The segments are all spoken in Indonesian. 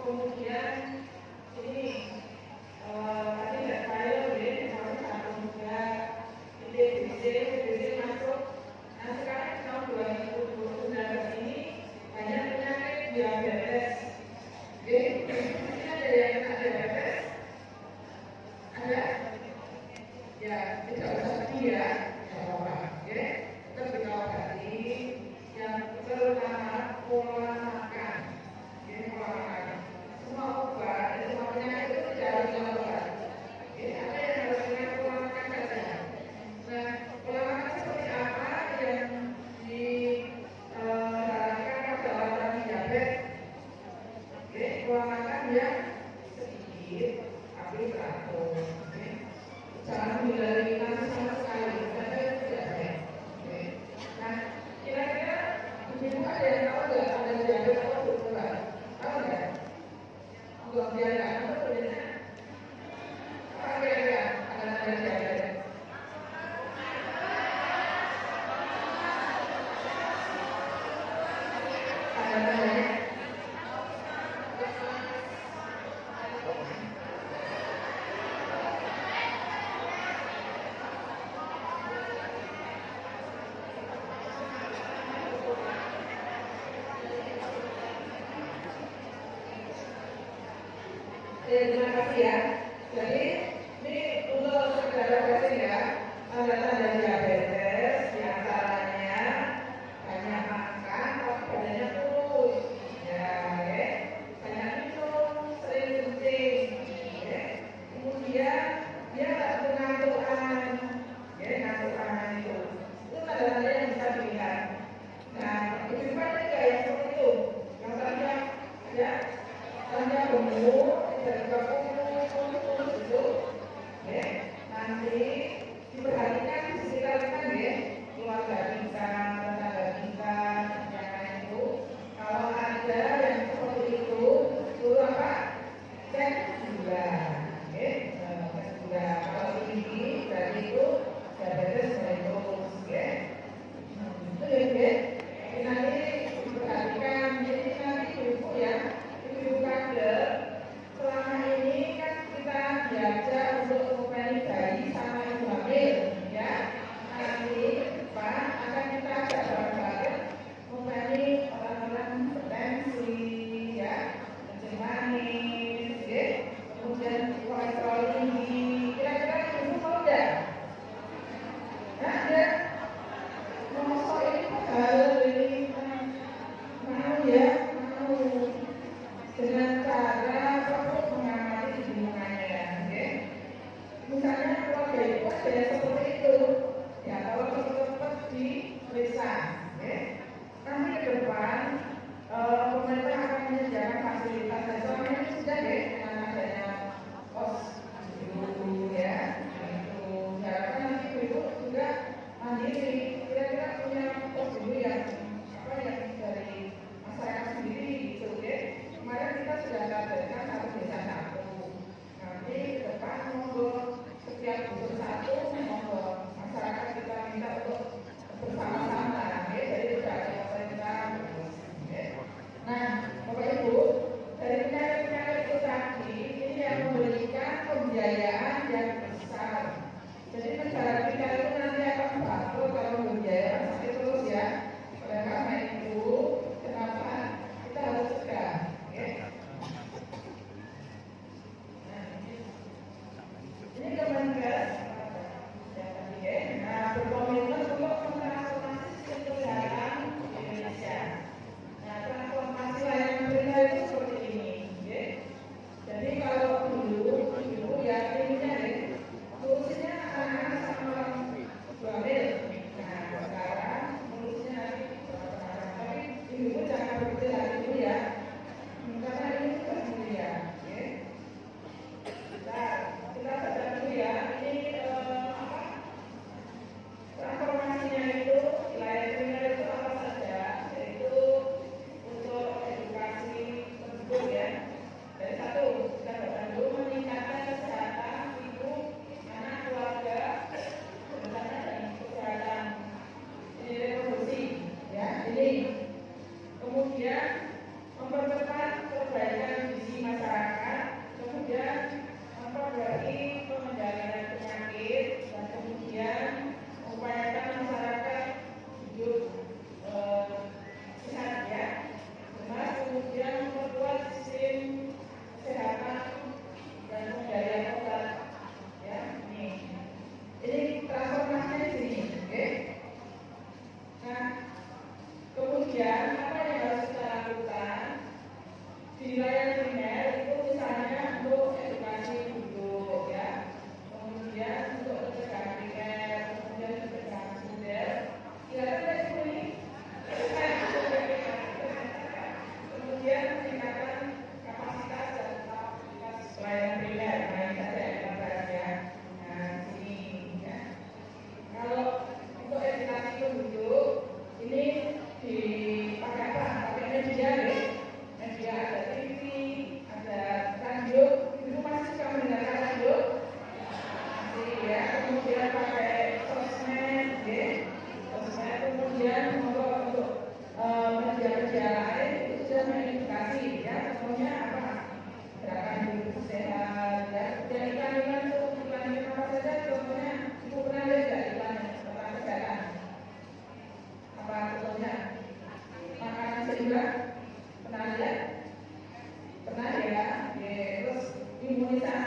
kemudian ini tadi nggak saya harus satu juga ITBC masuk. Nah sekarang tahun 2019 ini banyak penyakit diabetes. Oke, ini ada yang kena diabetes? Ada? Ya, tidak usah sedih ya, tidak apa-apa. Oke, tetap diobati. Yang pertama pola makan. Ini pola makan. Semua obat, semua penyakit itu tidak harus dengan obat. Ini ada yang harus dengan pola makan katanya. Nah, pola makan seperti apa yang disarankan pada orang diabetes? Oke, pola makan yang sedikit tapi teratur. Oke, jangan menghindari nasi sama sekali, karena itu tidak baik. Oke, nah kira-kira ibu ada yang tahu nggak ada diabetes atau bukan? Tahu nggak? Untuk biar apa sebenarnya? Apa kira-kira ada diabetes? Ada banyak. Terima kasih ya. Jadi ini untuk saudara kasih ya, tanda-tanda diabetes diantaranya banyak makan, badannya kurus, ya, banyak minum, sering kencing, ya. Kemudian dia tak ngantukan, ya ngantukan itu tanda-tanda yang bisa dilihat. Nah, kehidupan juga yang seperti itu, yang tanda ya, tanda gemuk. Itu, ya, nanti diperhatikan di sekitar kita ya, keluarga kita, tetangga kita, yang lain itu. Kalau ada yang seperti itu apa? Cek gula, ya, cek gula. Kalau tinggi dari itu diabetes mellitus, ya. Itu ya, nanti diperhatikan. Jadi nanti ibu ya, ibu kader. Selama ini kan kita belajar untuk mengopeni bayi sama ibu hamil, ya. Nanti depan akan kita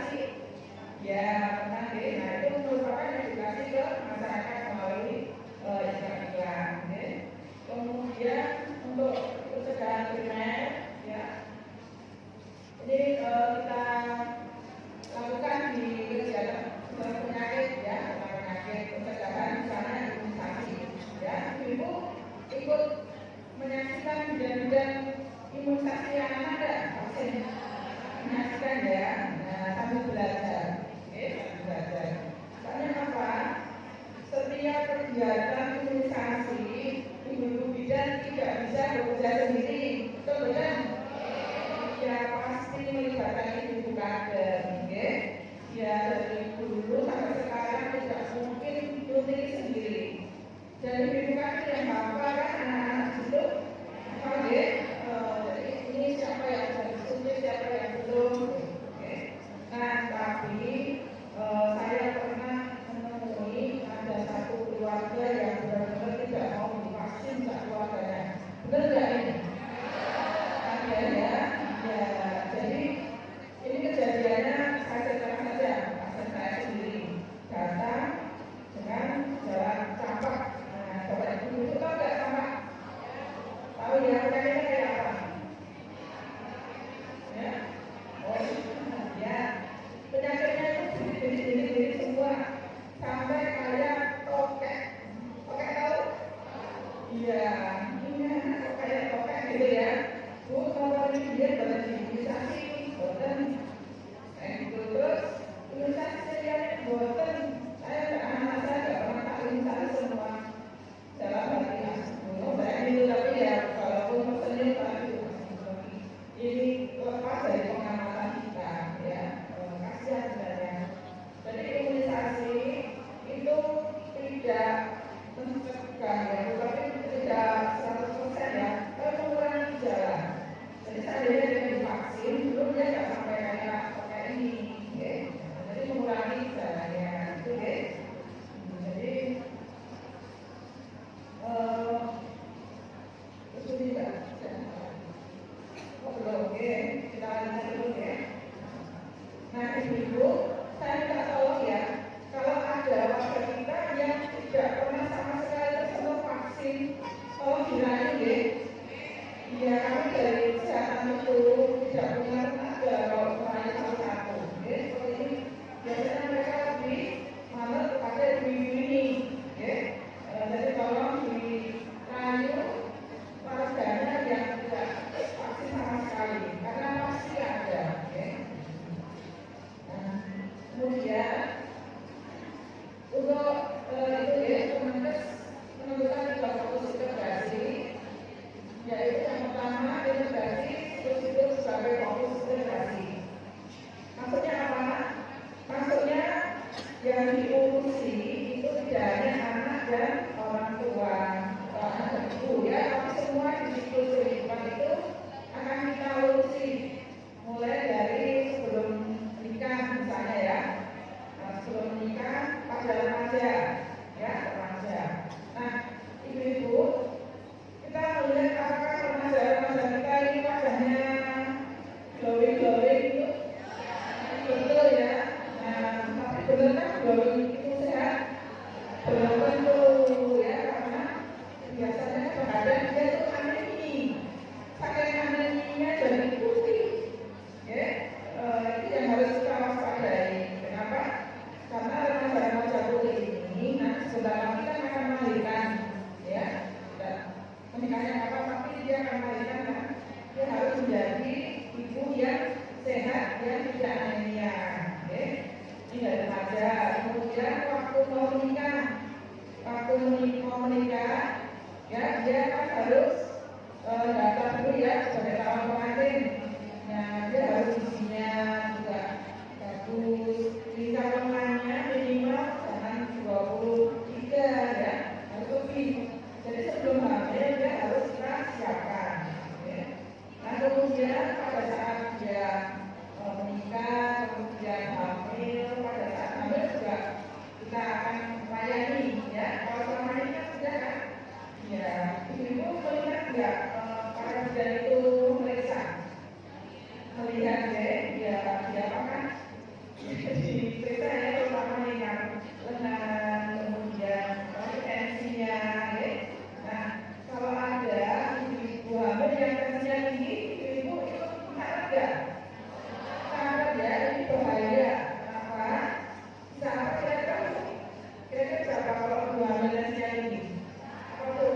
imunisasi? Ya, pernah deh. Nah, itu merupakan edukasi ke masyarakat melalui iklan-iklan. Kemudian untuk pencegahan primer, ya, jadi kita lakukan di kegiatan penyakit, ya, penyakit pencegahan misalnya imunisasi, ya, ibu ikut menyaksikan bidang-bidang imunisasi yang ada, vaksin, menyaksikan ya, nah, sambil belajar, sambil belajar. Soalnya apa? Setiap kegiatan imunisasi ibu-ibu bidan tidak bisa bekerja sendiri, betul kan? Ya pasti melibatkan ibu kader, ya dari dulu sampai sekarang tidak mungkin berdiri sendiri. Jadi ibu kader yang bapak kan anak-anak itu, jadi ini siapa yang sudah disuntik, siapa yang belum. Nah tapi saya pernah menemui ada satu keluarga yang benar-benar tidak mau divaksin sak keluarganya. Benar nggak ini? Akhirnya, ya jadi ini kejadiannya saya ceritakan saja, pasien saya sendiri datang dengan jalan campak. Nah, coba ibu itu tahu nggak campak? Tahu ya, kayaknya kayak apa? Ya, oh ya, penyakitnya itu jadi semua sampai kayak tokek. Tokek tahu? Iya, ini kok kayak tokek gitu ya. Bu, kalau ini dia berada di imunisasi, boten. Terus imunisasi saya boten. Saya anak saya nggak pernah tak imunisasi semua. Dalam hati, saya itu tapi ya walaupun pesennya tapi ini lepas dari pengamatan kita, ya. Kasihan sebenarnya. Jadi imunisasi itu tidak mencegah ya, tetapi tidak 100% ya, tapi mengurangi gejala. Jadi saya lihat yang divaksin dulu dia nggak sampai kayak ini, ya. Jadi mengurangi gejalanya, itu ya. Jadi itu tidak. Oh belum, oke. Kita lihat dulu ya. Nah ibu-ibu, saya minta tolong ya, kalau ada warga kita yang tidak pernah sama sekali tersentuh vaksin, tolong bilangin ya. Ya kami dari kesehatan itu tidak punya tenaga kalau semuanya satu-satu. Ya, seperti ini biasanya mereka lebih malah kepada ibu-ibu ini. Ya, jadi tolong dirayu warganya yang tidak vaksin sama sekali, karena pasti ada. Ya. Kemudian untuk itu ya Kemenkes menentukan 3 fokus integrasi, yaitu yang pertama integrasi itu sebagai fokus integrasi. Maksudnya apa? Maksudnya yang diurusi itu tidak hanya anak dan orang tua, anak dan ibu ya, tapi semua di siklus kehidupan itu akan kita urusi mulai dari sebelum nikah misalnya ya, sebelum nikah pada remaja ya, remaja. Nah ibu-ibu, kita melihat apakah remaja kita ini wajahnya glowing itu betul ya. Nah tapi benar kan glowing itu sehat? Belum tentu ya, karena biasanya badan dia itu anemi, pakai aneminya jadi putih ya. Itu yang harus kita waspadai. Kenapa? Karena remaja-remaja putih ini nanti sebentar lagi kan akan melahirkan, ya. Dan menikahnya apa? Tapi dia akan melahirkan kan? Dia harus menjadi ibu yang sehat, yang tidak anemia. Ya. Ini dari remaja. Kemudian waktu mau menikah, ya dia kan harus daftar dulu ya sebagai calon pengantin. Nah, dia harus isinya juga bagus. Di calonannya minimal jangan 23 ya, harus lebih. Jadi sebelum hamil dia harus kita siapkan. Ya. Nah kemudian pada saat dia menikah, kemudian hamil, pada saat hamil juga kita akan layani ya. Kalau selama ini kan sudah kan, ya ibu melihat nggak para bidan itu meriksa, melihat ya, dia apa kan Jadi periksa ya terutama yang lengan, kemudian tensinya, ya. Nah, kalau ada ibu hamil yang tensinya tinggi, ibu itu harap nggak? Harap ya, ini bahaya. Kenapa? Bisa apa kira-kira? Kira-kira berapa kalau ibu hamil tensinya tinggi? Apa tuh?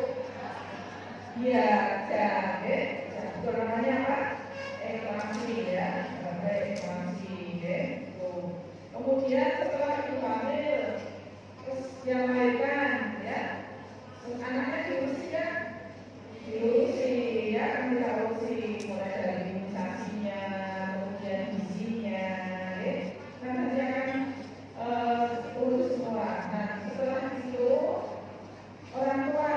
Iya, ya. Itu namanya apa? Eklamasi ya, eklamasi ya. Kemudian setelah ibu hamil, terus yang melahirkan ya, terus anaknya diurusi ya, kan kita urusi mulai dari imunisasinya, kemudian gizinya, ya. Nah nanti akan urus semua. Nah setelah itu orang tua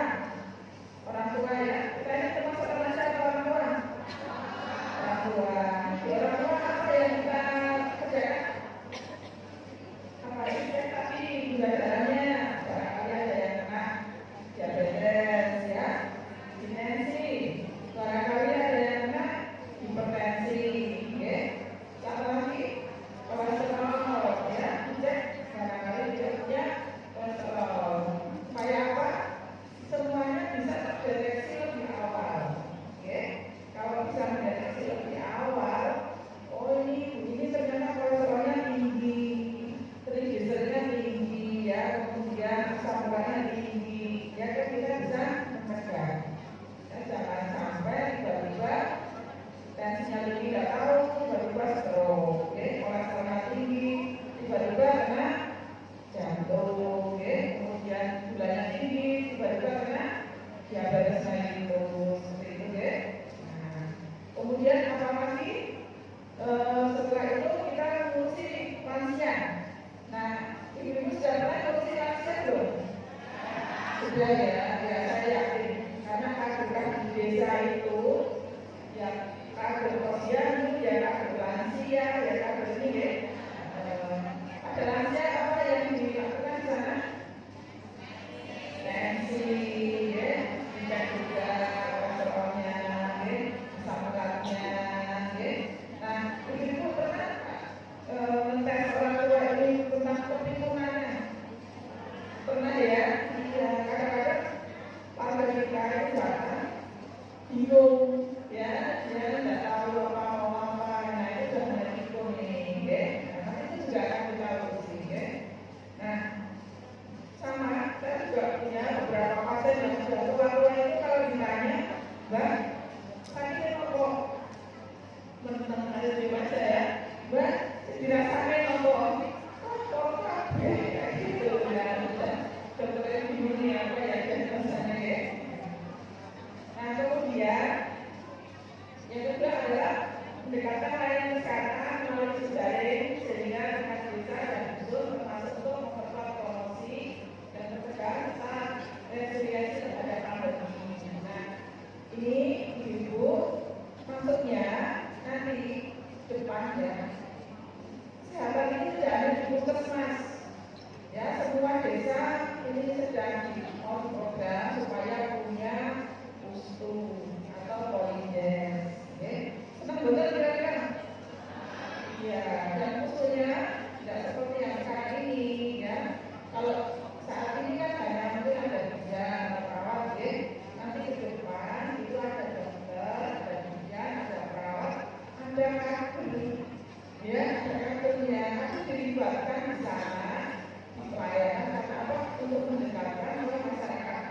ya, kita ini termasuk remaja atau orang tua? Orang tua. Orang tua apa yang kita kerjakan? Apa itu tapi gula darahnya, barangkali ada yang kena diabetes ya, hipertensi, barangkali ada yang kena hipertensi, ya. Satu lagi kolesterol ya, cek barangkali dia punya kolesterol. Supaya apa? Semuanya bisa terdeteksi lebih awal, ya. Kalau bisa mendeteksi lebih awal, oh ini ternyata kolesterolnya tinggi, trigliseridnya tinggi ya, kemudian asam uratnya tinggi, ya kan kita bisa mencegah. Ya, jangan sampai tiba-tiba tensinya tinggi nggak tahu, tiba-tiba stroke, ya, kolesterolnya tinggi, tiba-tiba kena jantung, ya, kemudian gulanya tinggi, tiba-tiba kena diabetes mellitus, seperti itu ya. Nah, kemudian apa lagi? Setelah itu kita ngurusi lansia. Nah, ibu-ibu sudah pernah ngurusi lansia belum? Sudah ya, saya yakin. Karena kader di desa itu, ya kader posyandu, ya kader lansia, ya kader ini ya. Ada lansia apa yang dilakukan di sana? Tensi, ya, dicek juga kolesterolnya, ya, asam uratnya, ya. Nah, ibu-ibu pernah tes orang tua ini tentang perhitungannya? Pernah ya? Iya, kadang-kadang pada kita itu bahkan bingung, ya, dia tidak tahu apa mau apa, nah itu sudah berhitung ini, ya. Nah, itu juga akan kita urusi, ya. Nah, sama, saya juga punya beberapa pasien yang sudah tua-tua itu kalau ditanya, Mbak, tadi apa? Teman-teman ada di baca ya, Mbak, dirasakan apa? Kok kayak gitu ya, dokternya bingung nih apa ya jelasannya ya. Nah kemudian yang kedua adalah pendekatan layanan kesehatan melalui jejaring sehingga dengan desa dan dusun termasuk untuk memperkuat promosi dan pencegahan saat resiliensi terhadap pandemi. Nah ini ibu maksudnya nanti depan ya, kesehatan ini tidak ada di puskesmas ya, semua desa ini sedang on program supaya punya pustu atau polides, ya. Senang betul kira-kira? Ya, dan pustunya tidak seperti yang sekarang ini ya. Kalau saat ini kan hanya mungkin ada bidan atau perawat, ya. Nanti ke depan itu ada dokter, ada bidan, ada perawat, ada kader, ya, ada kadernya. Nanti dilibatkan di sana di pelayanan karena apa? Untuk mendekatkan oleh masyarakat.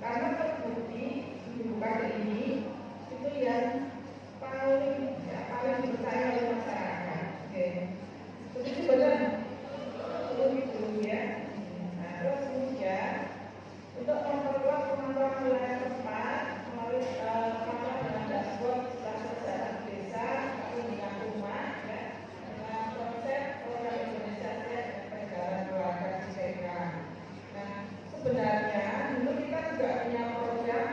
Karena terbukti ibu kader ini itu yang paling dipercaya oleh masyarakat. Oke, begitu benar. Begitu ya. Nah, terus kemudian untuk memperkuat pemantauan wilayah tempat melalui pemantauan dengan dashboard sejarah desa lingkungan rumah ya, dengan konsep program Indonesia Sehat dan Pencegahan Keluarga IPK. Nah, sebenarnya dulu kita juga punya program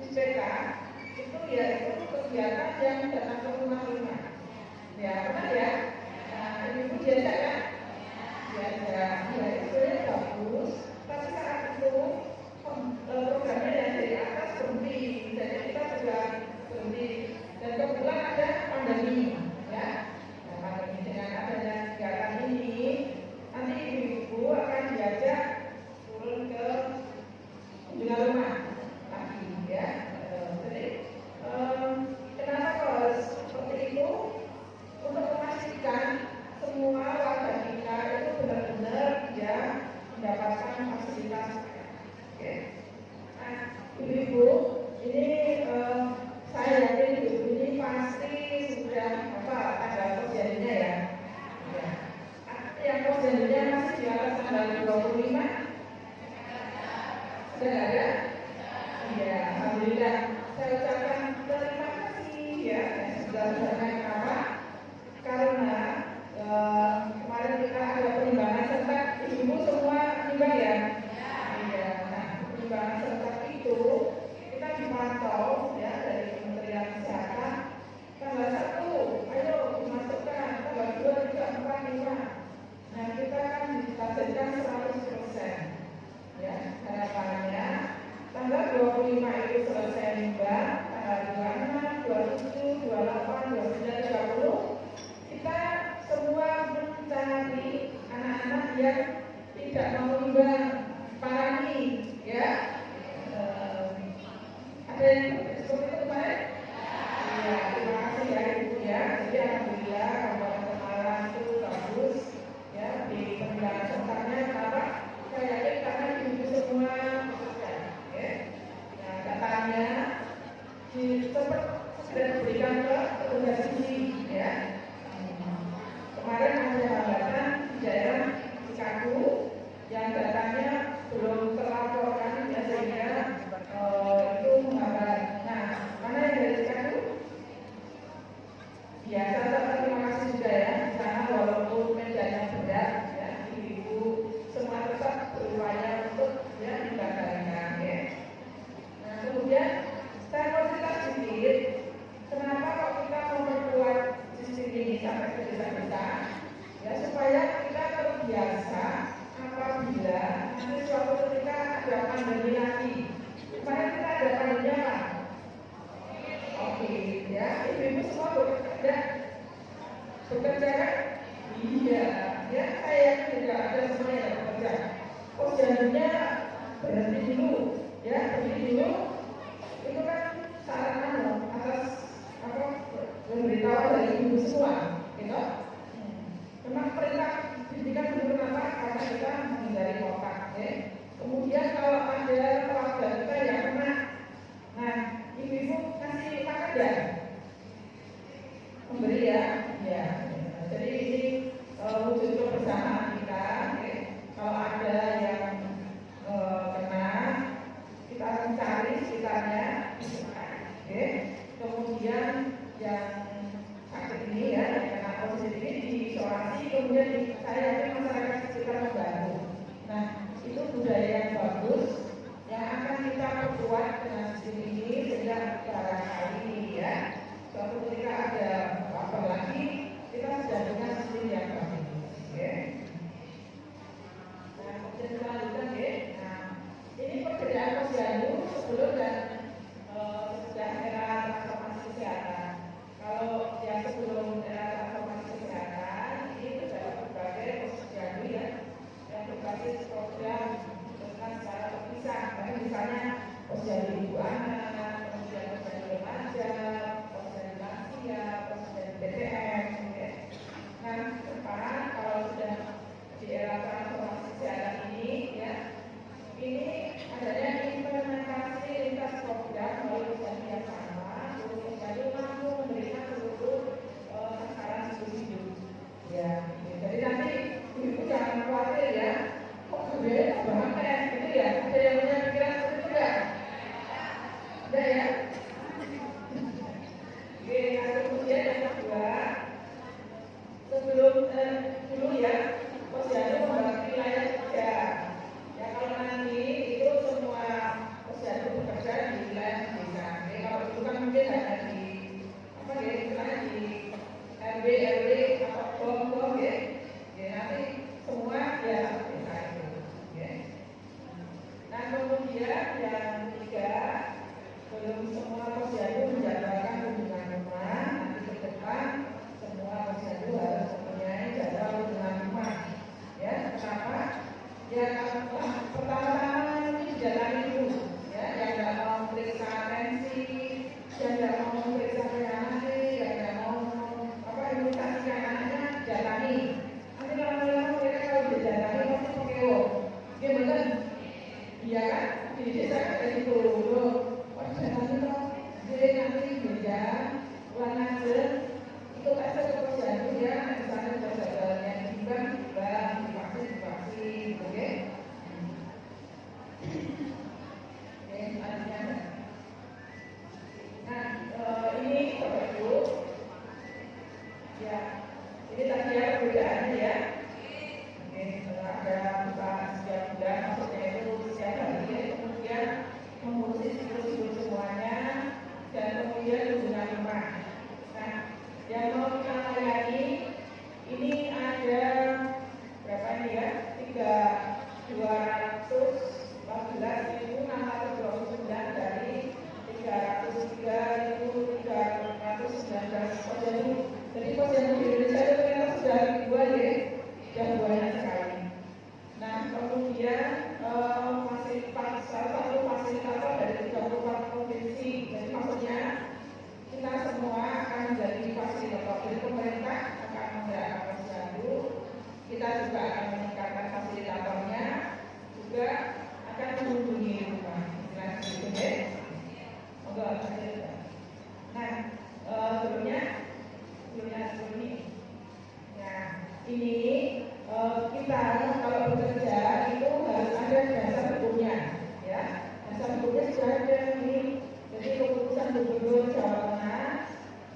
IPK itu yaitu kegiatan yang datang ke rumah-rumah. Ya, ke desa-desa, ya supaya kita terbiasa apabila nanti suatu ketika ada pandemi lagi. Kemarin kita ada pandemi apa? Oke, ya, ibu-ibu semua bekerja kan? Iya, ya saya juga ada semua yang bekerja. Posyandunya berhenti dulu, ya berhenti dulu. Itu kan saran atas apa memberitahu dari ibu semua, gitu. Memang perintah pendidikan dulu kenapa? Karena kita menghindari kontak, ya. Kemudian kalau ada keluarga kita yang kena, nah ibu-ibu kasih makan ya, memberi ya. Jadi ini wujud kebersamaan kita. Okay. Kalau ada yang kena, kita akan cari sekitarnya. Okay. Kemudian yang sakit ini ya, yang kena positif ini diisolasi, kemudian saya yakin masyarakat sekitar membantu. Nah, itu budaya yang bagus yang akan kita perkuat dengan sistem ini sehingga barangkali ya suatu ketika ada apa lagi kita sudah dengan sistem yang bagus. Okay. Nah, kemudian kita lanjutkan ya. Nah, ini perbedaan posyandu sebelum dan sesudah era transformasi kesehatan. Kalau yang sebelum era transformasi kesehatan ini terdapat berbagai posyandu ya yang berbasis program dengan secara terpisah. Tapi misalnya posyandu ibu anak, kemudian posyandu remaja, posyandu lansia, posyandu BTM. Okay. Nah, sekarang kalau sudah di era transformasi kesehatan ini ya, ini adanya implementasi lintas program melalui posyandu yang sama, seluruh posyandu mampu memberikan seluruh sasaran hidup. Ya, jadi nanti ibu jangan khawatir ya, kok gede banget gitu ya, ada yang punya pikiran seperti itu enggak? Enggak ya? Oke, nah kemudian yang kedua, sebelum dulu ya, posyandu membagi wilayah kerja. Ya kalau nanti itu semua posyandu bekerja di wilayah desa. Kalau itu kan mungkin ada di apa ya, misalnya di RW atau kelompok ya. Ya nanti semua ya satu desa itu. Ya. Nah kemudian yang ketiga, belum semua posyandu menjadwalkan kunjungan rumah. Nanti ke depan semua posyandu harus mempunyai jadwal kunjungan rumah. Ya, kenapa? Ya pertama-tama ini dijalani dulu. Ya, yang nggak mau periksa tensi, yang nggak mau periksa anaknya, yang nggak mau apa imunisasi anaknya, jalani. Nanti lama-lama mereka kalau dijalani pasti pokeo. Dia benar, iya kan? Di desa ada itu dulu. Jangan toh, dia nanti beda, warna itu kasih ke posyandu ya, misalnya jadwalnya dibang, divaksin, oke? Oke, selanjutnya. Nah, ini Bapak Ibu, ya, ini tadi ya perbedaannya ya. Oke, ada buka setiap bulan, maksudnya itu setiap hari ya, kemudian mengurusi siklus-siklus semuanya, dan kemudian hubungan rumah. Nah, yang mau kita layani ini ada berapa nih ya? 214.629 dari 303.319 posyandu. Jadi posyandu di Indonesia itu ternyata sudah ribuan ya, yang banyak sekali. Nah, kemudian salah satu fasilitator dari 34 provinsi. Jadi maksudnya kita semua akan menjadi fasilitator. Jadi pemerintah akan menggerakkan posyandu, kita juga akan meningkatkan fasilitatornya, juga akan mengunjungi rumah. Nah, gitu ya. Nah, sebelum ini. Nah, ini kita kalau bekerja itu harus ada dasar hukumnya, ya. Dasar hukumnya sudah ada ini. Jadi keputusan Gubernur Jawa Tengah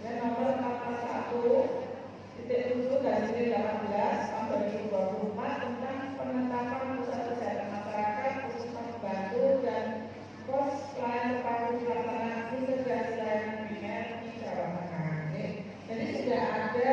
ya nomor 41.7/18 tahun 2024 tentang penetapan pusat kesehatan masyarakat khusus pembantu dan pos pelayanan terpadu pelaksanaan integrasi layanan primer di Jawa Tengah. Jadi sudah ada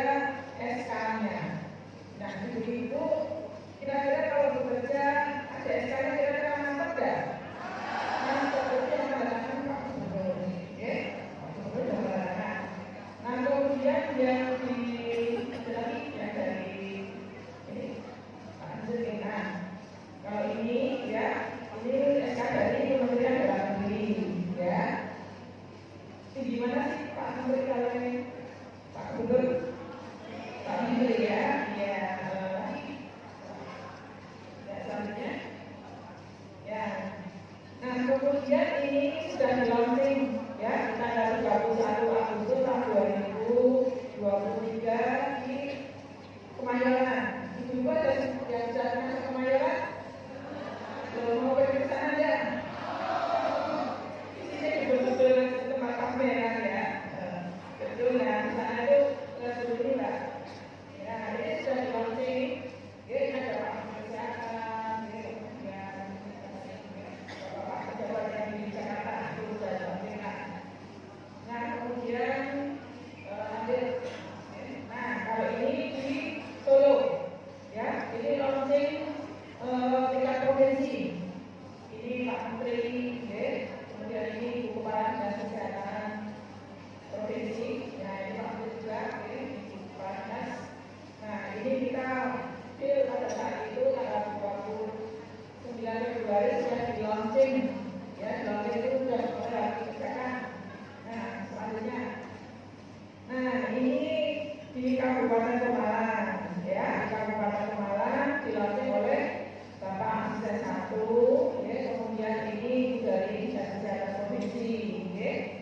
Pemalang, ya, di Kabupaten Pemalang dilaunching oleh Bapak Asisten 1, ya, kemudian ini dari Dinas Kesehatan Provinsi, ya.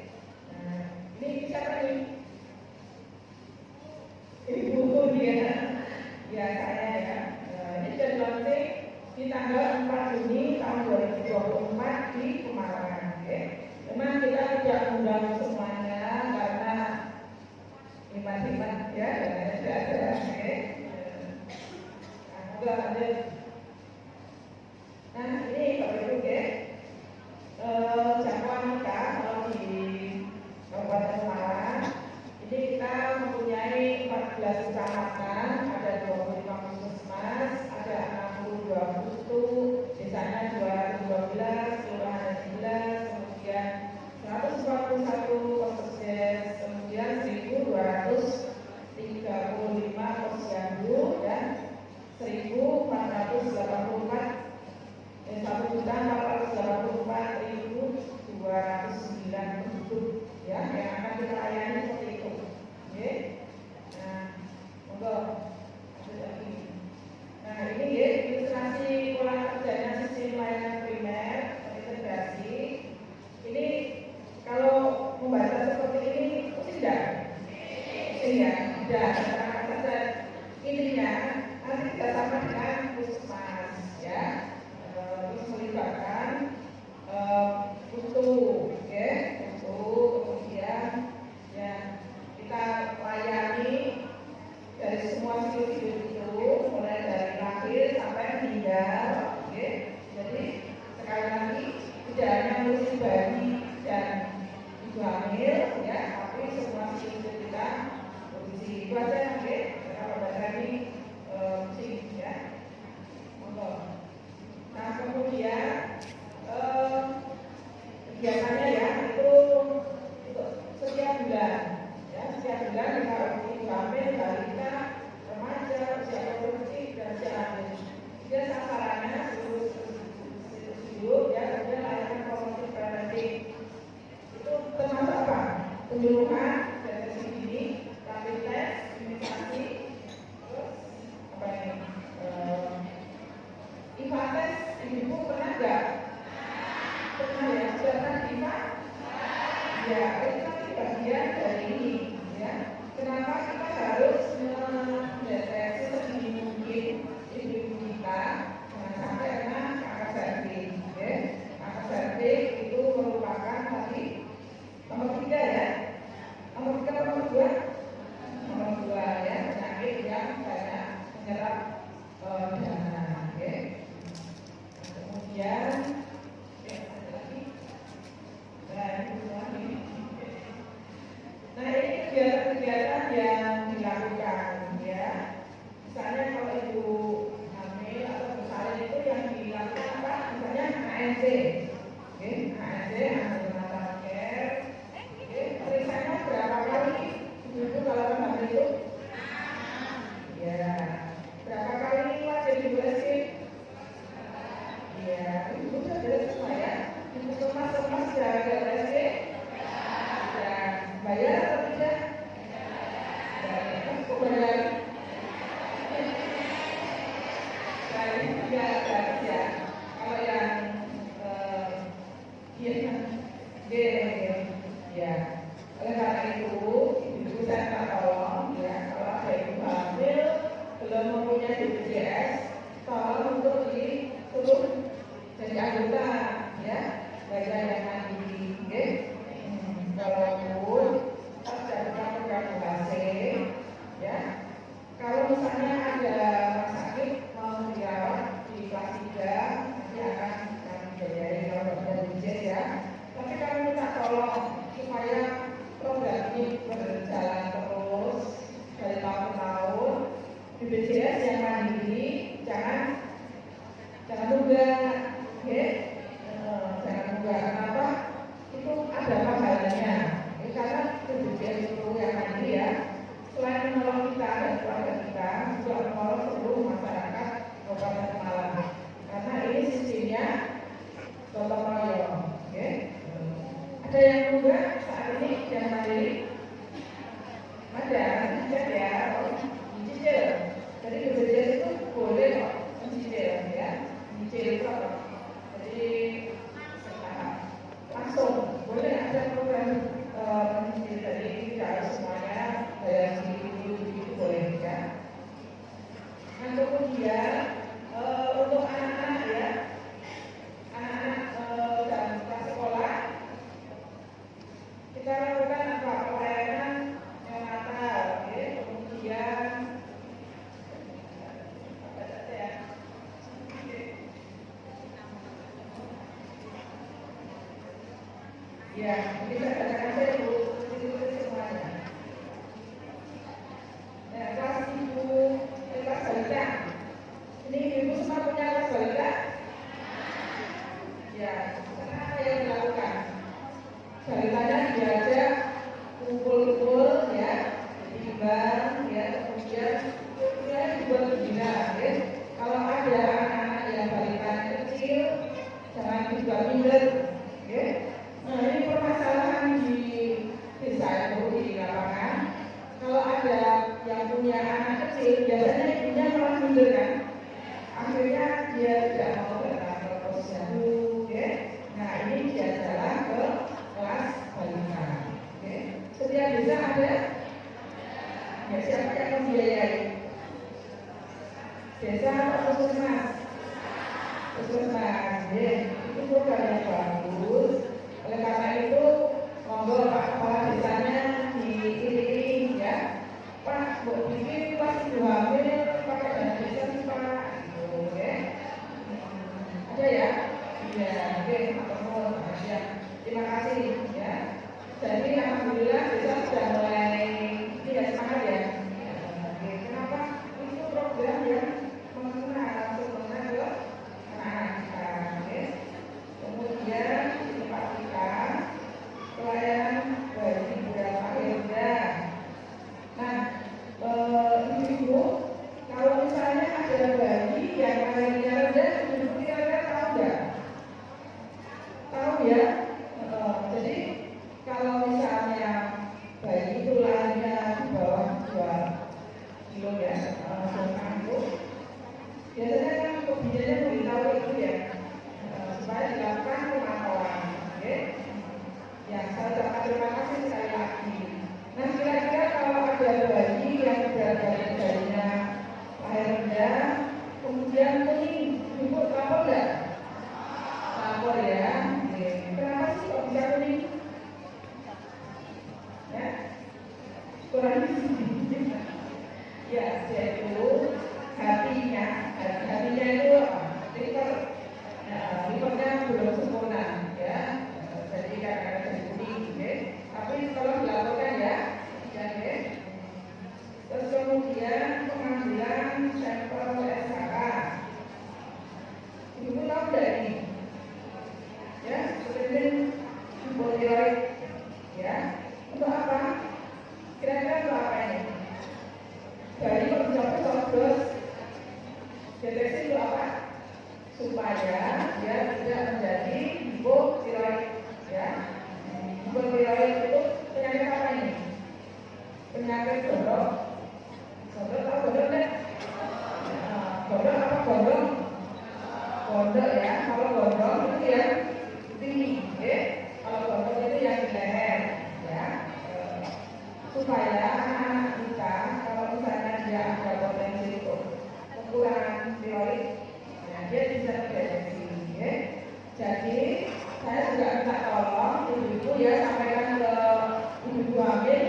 Nah, ini siapa nih? Ini buku dia, ya saya ya. Ini sudah dilaunching di tanggal 4 Juni tahun 2024 di Pemalang, ya. Memang kita tidak mengundang semuanya karena iman-iman ya, sudah ada, ya. Nah, lanjut. Nah, ini Bapak Ibu ya, jangkauan kita kalau di Kabupaten Pemalang ini kita mempunyai 14 kecamatan, ada 25 puskesmas, ada 62 pustu, desanya 212, kelurahan 11, kemudian 141 posdes, kemudian 1.235 posyandu dan 1.484 1.484.209 penduduk ya yang akan kita layani seperti itu. Oke. Nah, monggo lanjut lagi. Nah, ini ya ilustrasi pola kerjanya sistem layanan primer terintegrasi. Ini kalau membaca seperti ini mesti tidak? Iya, tidak. Intinya nanti kita sama dengan puskesmas ya. Terus melibatkan pustu, ya, pustu, kemudian ya kita layani dari semua sisi itu, mulai dari lahir sampai meninggal, ya. Jadi sekali lagi tidak hanya ngurusin bayi dan ibu hamil, ya, tapi semua sisi kita berusi itu aja, ya. Kalau tadi sih, ya, monggo. Nah, kemudian biasanya ya itu setiap bulan, ya, setiap bulan kita ibu hamil, balita, remaja, usia produktif dan usia lanjut. Dia sasarannya hidup, ya, kemudian layanan promotif preventif. Itu termasuk apa? Penyuluhan, deteksi dini, rapid test, imunisasi, terus apa ini? IVA tes, ibu pernah nggak? Pernah ya, sudah pernah IVA? Ya, itu kan bagian dari ini, ya. Kenapa kita harus mendeteksi sedini mungkin ibu kita jangan sampai kena kanker cervix, ya. Kanker cervix itu merupakan tadi nomor 3 ya. Nomor 3 atau nomor 2? Nomor 2 ya, penyakit yang banyak menyerap dana, ya. Kemudian ini kegiatan-kegiatan yang dilakukan, ya. Misalnya kalau ibu hamil atau bersalin itu yang dilakukan apa? Misalnya ANC, okay. ANC, antenatal care, okay. Periksanya berapa kali ibu kalau hamil itu? Ya. Berapa kali wajib diberesin? Ya, ibu sudah beres semua ya. Ibu semua sudah beres ya. Sudah bayar atau tidak? Bayar. Kok bayar? Bayar tidak gratis ya. Kalau yang ya. Oleh karena itu, ibu saya minta tolong ya, kalau ada ibu hamil belum mempunyai BPJS, tolong untuk disuruh jadi anggota, ya, baca yang mandiri, ya. Walaupun tidak program UHC, ya. Kalau misalnya ada rumah sakit mau dirawat di kelas 3, nanti akan kami biayai kalau dari BPJS ya. Tapi kami minta tolong supaya program ini berjalan terus dari tahun ke tahun. BPJS yang mandiri jangan nunggu, ya. Jangan nunggu. Kenapa? Itu ada pahalanya. Karena BPJS itu yang mandiri ya. Selain menolong kita dan keluarga kita, juga menolong seluruh masyarakat Kabupaten Pemalang. Karena ini sistemnya gotong royong, ya. Ada yang nunggu saat ini yang mandiri? Ada, cek ya. Nah kemudian untuk anak-anak ya, anak-anak dan kelas sekolah kita lakukan apa? Pelayanan neonatal, ya. Kemudian apa saja ya? Ya, bisa katakan saya Bu, itu semuanya. Nah, kelas ibu, kelas balita. Ini ibu semua punya kelas balita? Ya, apa yang dilakukan? Balitanya diajak kumpul-kumpul ya, ditimbang ya, kemudian ya dibuat pembina ya. Kalau ada anak-anak yang balita kecil, jangan dibuat minder ya. Nah, ini permasalahan di desa itu di lapangan. Kalau ada yang punya anak kecil, biasanya ibunya malah minder kan. Akhirnya dia tidak mau datang ke posyandu, ya. Nah ini dia jalan ke kelas balita. Ya. Setiap desa ada, ya siapa yang membiayai? Desa atau puskesmas? Puskesmas, ya. Itu program yang bagus. Oleh karena itu, monggo Pak Kepala Desanya diiringi ya. Pak, buat bikin pas ibu hamil pakai dana desa sih Pak, gitu ya. Ada ya? Iya, oke, ya. Terima kasih ya. Jadi alhamdulillah desa sudah mulai tidak semangat ya. Oke, kenapa? Itu program yang mengenal langsung mengenal ke anak-anak kita, oke. Kemudian di tempat kita pelayanan bagi beberapa akhirnya. Nah, ibu-ibu, kalau misalnya ada bayi yang lahirnya rendah, ibu kira-kira tahu nggak? Tahu ya? Jadi kalau misalnya bayi itu lahirnya di bawah 2 kilo ya, itu biasanya kan pembinanya memberitahu itu ya, supaya dilakukan pemantauan, oke? Ya, saya ucapkan terima kasih sekali lagi. Nah, kira-kira kalau ada bayi yang berat badannya lahir rendah, kemudian kuning, ibu lapor nggak? Lapor ya. Oke. Kenapa sih kok bisa kuning? Ya, kurang ya, yaitu hatinya itu livernya belum sempurna ya. Jadi kadang-kadang jadi kuning, ya. Tapi kalau dilakukan ya, ya. Terus kemudian pengambilan sampel SHK. Ibu tahu nggak ini? Ya, screening hipotiroid, ya. Untuk apa? Kira-kira untuk apa ini? Dari mencapai sodros deteksi untuk apa? Supaya dia tidak menjadi hipotiroid, ya. Hipotiroid itu penyakit apa ini? Penyakit gondok. Gondok tahu gondok enggak? Gondok apa gondok? Gondok ya. Kalau gondok itu yang tinggi, ya. Kalau gondok itu yang di leher, ya. Supaya anak-anak kita kalau misalnya dia ada potensi untuk kekurangan tiroid, ya, dia bisa terdeteksi, ya. Jadi saya juga minta tolong ibu-ibu ya, sampaikan ke ibu-ibu hamil,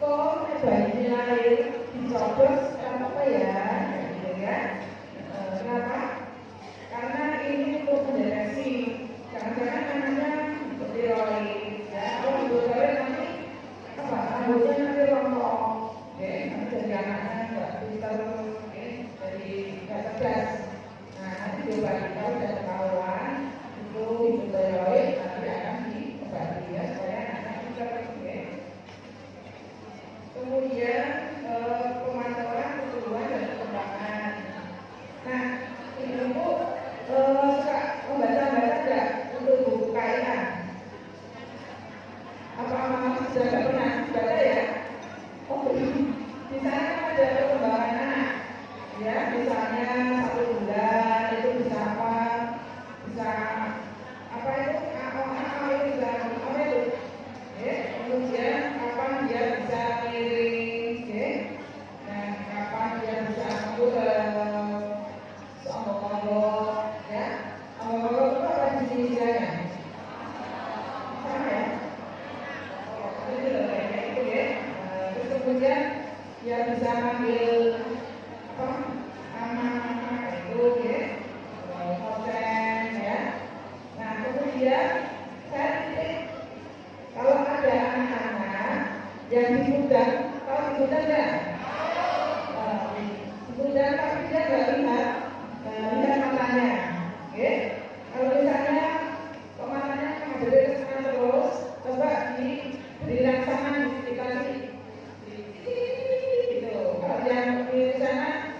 kok bayinya lahir dicoblos apa ya, gitu ya. Kenapa? Karena ini untuk mendeteksi, jangan-jangan anaknya tiroid, ya. Kalau tiroid nanti apa? Rambutnya nanti rontok, ya. Nanti jadi anaknya nggak pintar, ya. Jadi nggak cerdas. Nah, nanti diobati kalau sudah ketahuan itu tiroid, nanti akan diobati ya supaya anaknya pintar, ya. Kemudian pemantauan pertumbuhan dan perkembangan. Nah, ibu suka membaca-baca nggak untuk buku KIA? Apa mama sudah nggak pernah baca ya? Oh, di sana kan ada ambil apa nama itu ya, konten ya. Nah kemudian saya titip kalau ada anak-anak yang digudang, tahu digudang nggak? Digudang tapi dia nggak lihat matanya, oke? Kalau misalnya matanya menghadap ke sana terus, coba diberi rangsangan dikasih gitu. Kalau yang di sana,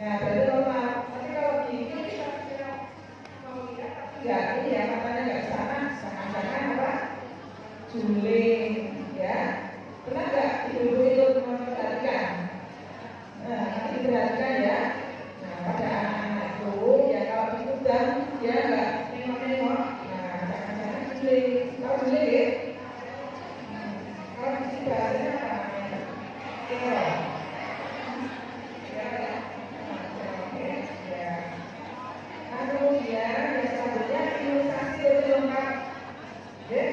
ya berarti normal. Tapi kalau di ini kita mau lihat tapi nggak ini ya matanya nggak ke sana, jangan-jangan apa? Juling, ya. Pernah nggak ibu-ibu itu memperhatikan? Nah, ini diperhatikan ya. Nah, pada anak-anak itu ya kalau digudang dia nggak nengok-nengok. Nah, jangan-jangan juling. Tahu juling ya? Kalau di sini bahasanya apa namanya? Teror. Ya, ya. Nah, kemudian yang selanjutnya imunisasi lebih lengkap. Ya,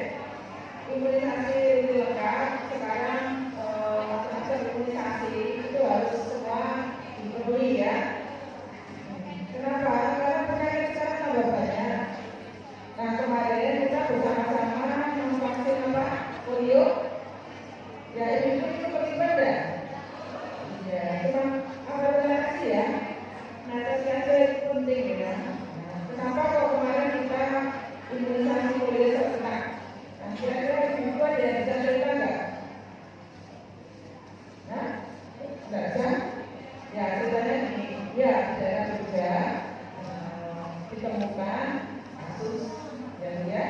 imunisasi lebih lengkap. Sekarang macam-macam imunisasi itu harus semua dipenuhi ya. Kenapa? Karena penyakit sekarang tambah banyak. Nah kemarin kita bersama-sama memvaksin apa? Polio. Ya itu terlibat ya. Ya cuma apa kasih ya. Nah tes itu penting ya. Nah, kenapa kok kemarin kita imunisasi polio serentak? Nah kira-kira ibu ada bisa cerita nggak? Nah, nggak bisa? Ya sebenarnya ini ya daerah Jogja ditemukan kasus dan ya.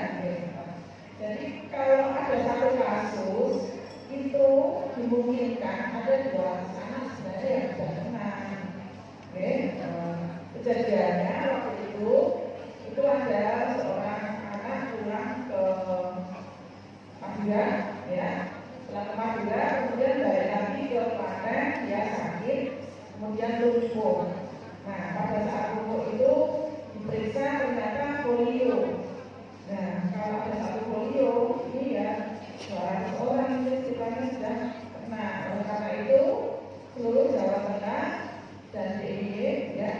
Jadi kalau ada satu kasus itu dimungkinkan ada 2 anak sebenarnya yang sudah kena. Oke, kejadiannya waktu itu ada seorang anak pulang ke Madura, ya. Setelah ke Madura, kemudian balik lagi ke Klaten, dia sakit, kemudian lumpuh. Nah, pada saat lumpuh itu diperiksa ternyata polio. Nah, kalau ada satu polio, ini ya 200 orang itu istilahnya sudah kena. Oleh karena itu, seluruh Jawa Tengah dan DIY ya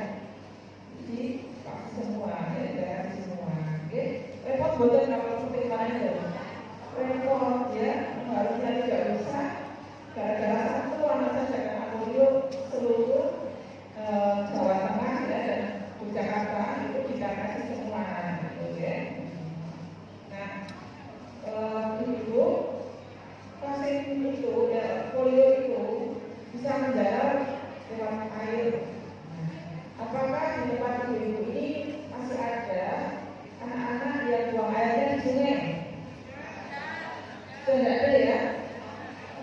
divaksin semua, ya, daerah semua. Oke, repot betul kalau seperti kemarin itu. Repot ya, harusnya tidak usah. Gara-gara satu anak saja kena polio, seluruh Jawa Tengah ya, dan Jakarta itu kita kasih semua, gitu ya. Nah, ibu vaksin itu ya polio itu bisa menjalar lewat air. Apakah di tempat ibu ini masih ada anak-anak yang buang airnya di sungai? Sudah ada ya.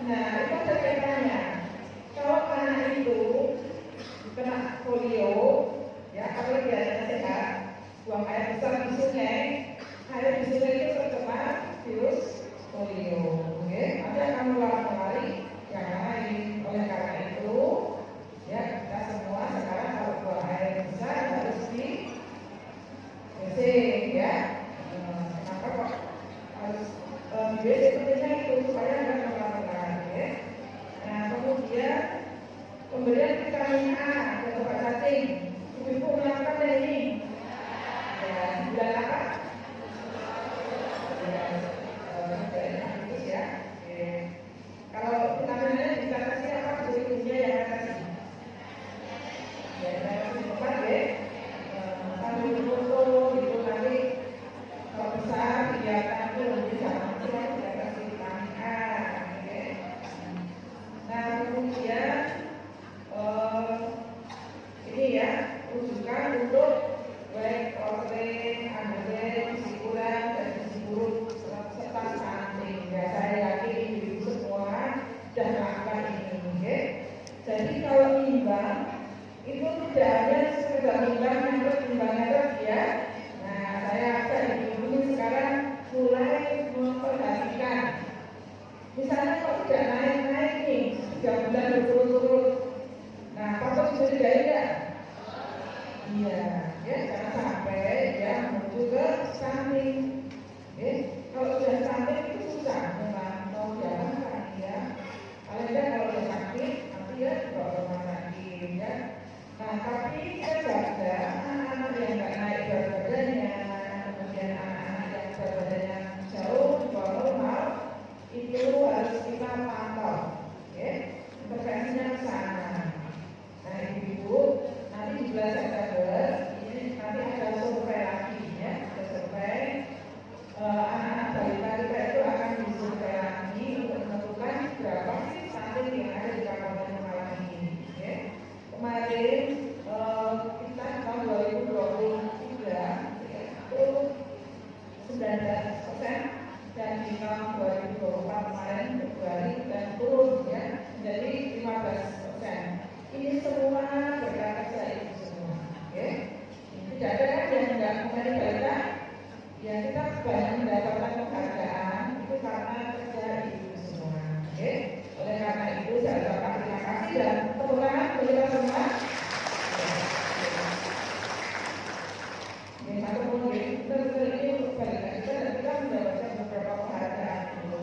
Nah, itu ada kaitannya. Kalau anak itu kena polio, ya apalagi dia sehat, buang air besar di sungai, air di sungai itu tercemar virus polio. Oke, nanti akan menular yang lain. Oleh karena itu, ya kita semua sekarang kalau buang air besar harus di WC, ya. Kenapa kok harus di WC? Pentingnya itu supaya nggak menular, ya. Nah, kemudian pemberian vitamin A dan obat cacing. Ibu melakukan ini. Ya, bulan apa? Ya. Kalau vitamin A bisa kasih apa? Jadi yang kasih. Ya, saya kasih obat ya. Sambil foto itu nanti kalau besar kegiatan itu lebih sama saya kasih vitamin A. Ya. Nah kemudian ini ya rujukan untuk baik protein, androgen, gizi kurang dan gizi buruk serta stunting. Ya saya yakin ibu semua sudah melakukan ini. Okay? Jadi kalau imbang itu tidak hanya sekedar imbang ya. Nah saya ajak ibu sekarang mulai memperhatikan. Misalnya kalau tidak naik-naik nih 3 bulan berturut-turut. Nah, patut dicurigai enggak? Iya, ya jangan sampai ya menuju ke stunting. Kalau sudah stunting itu susah memang mau diapakan ya. Paling tidak kalau sudah sakit, nanti ya sakit ya. Nah, tapi kita jaga anak-anak yang nggak naik berat badannya, kemudian anak-anak yang berat badannya jauh di bawah normal, itu harus kita pantau, ya. Intervensinya ke sana. Nah, ibu-ibu, nanti di bulan September ini nanti ada survei lagi, ya, ada survei. Anak-anak balita kita itu akan disurvei lagi untuk menentukan berapa sih stunting yang ada di Kabupaten Malang ini. Ya. Kemarin kita tahun 2023 itu 19% dan di tahun 2024 kemarin Februari dan turun ya menjadi 15%. Ini semua berkat kerja ibu semua. Ya. Tidak ada kan yang tidak mengenai balita. Ya, kita banyak mendapatkan penghargaan itu karena kerja ibu semua. Oke, oleh karena itu saya ucapkan terima kasih dan tepuk tangan untuk kita semua. Ini satu mungkin betul ini untuk balita kita dan kita mendapatkan beberapa penghargaan itu.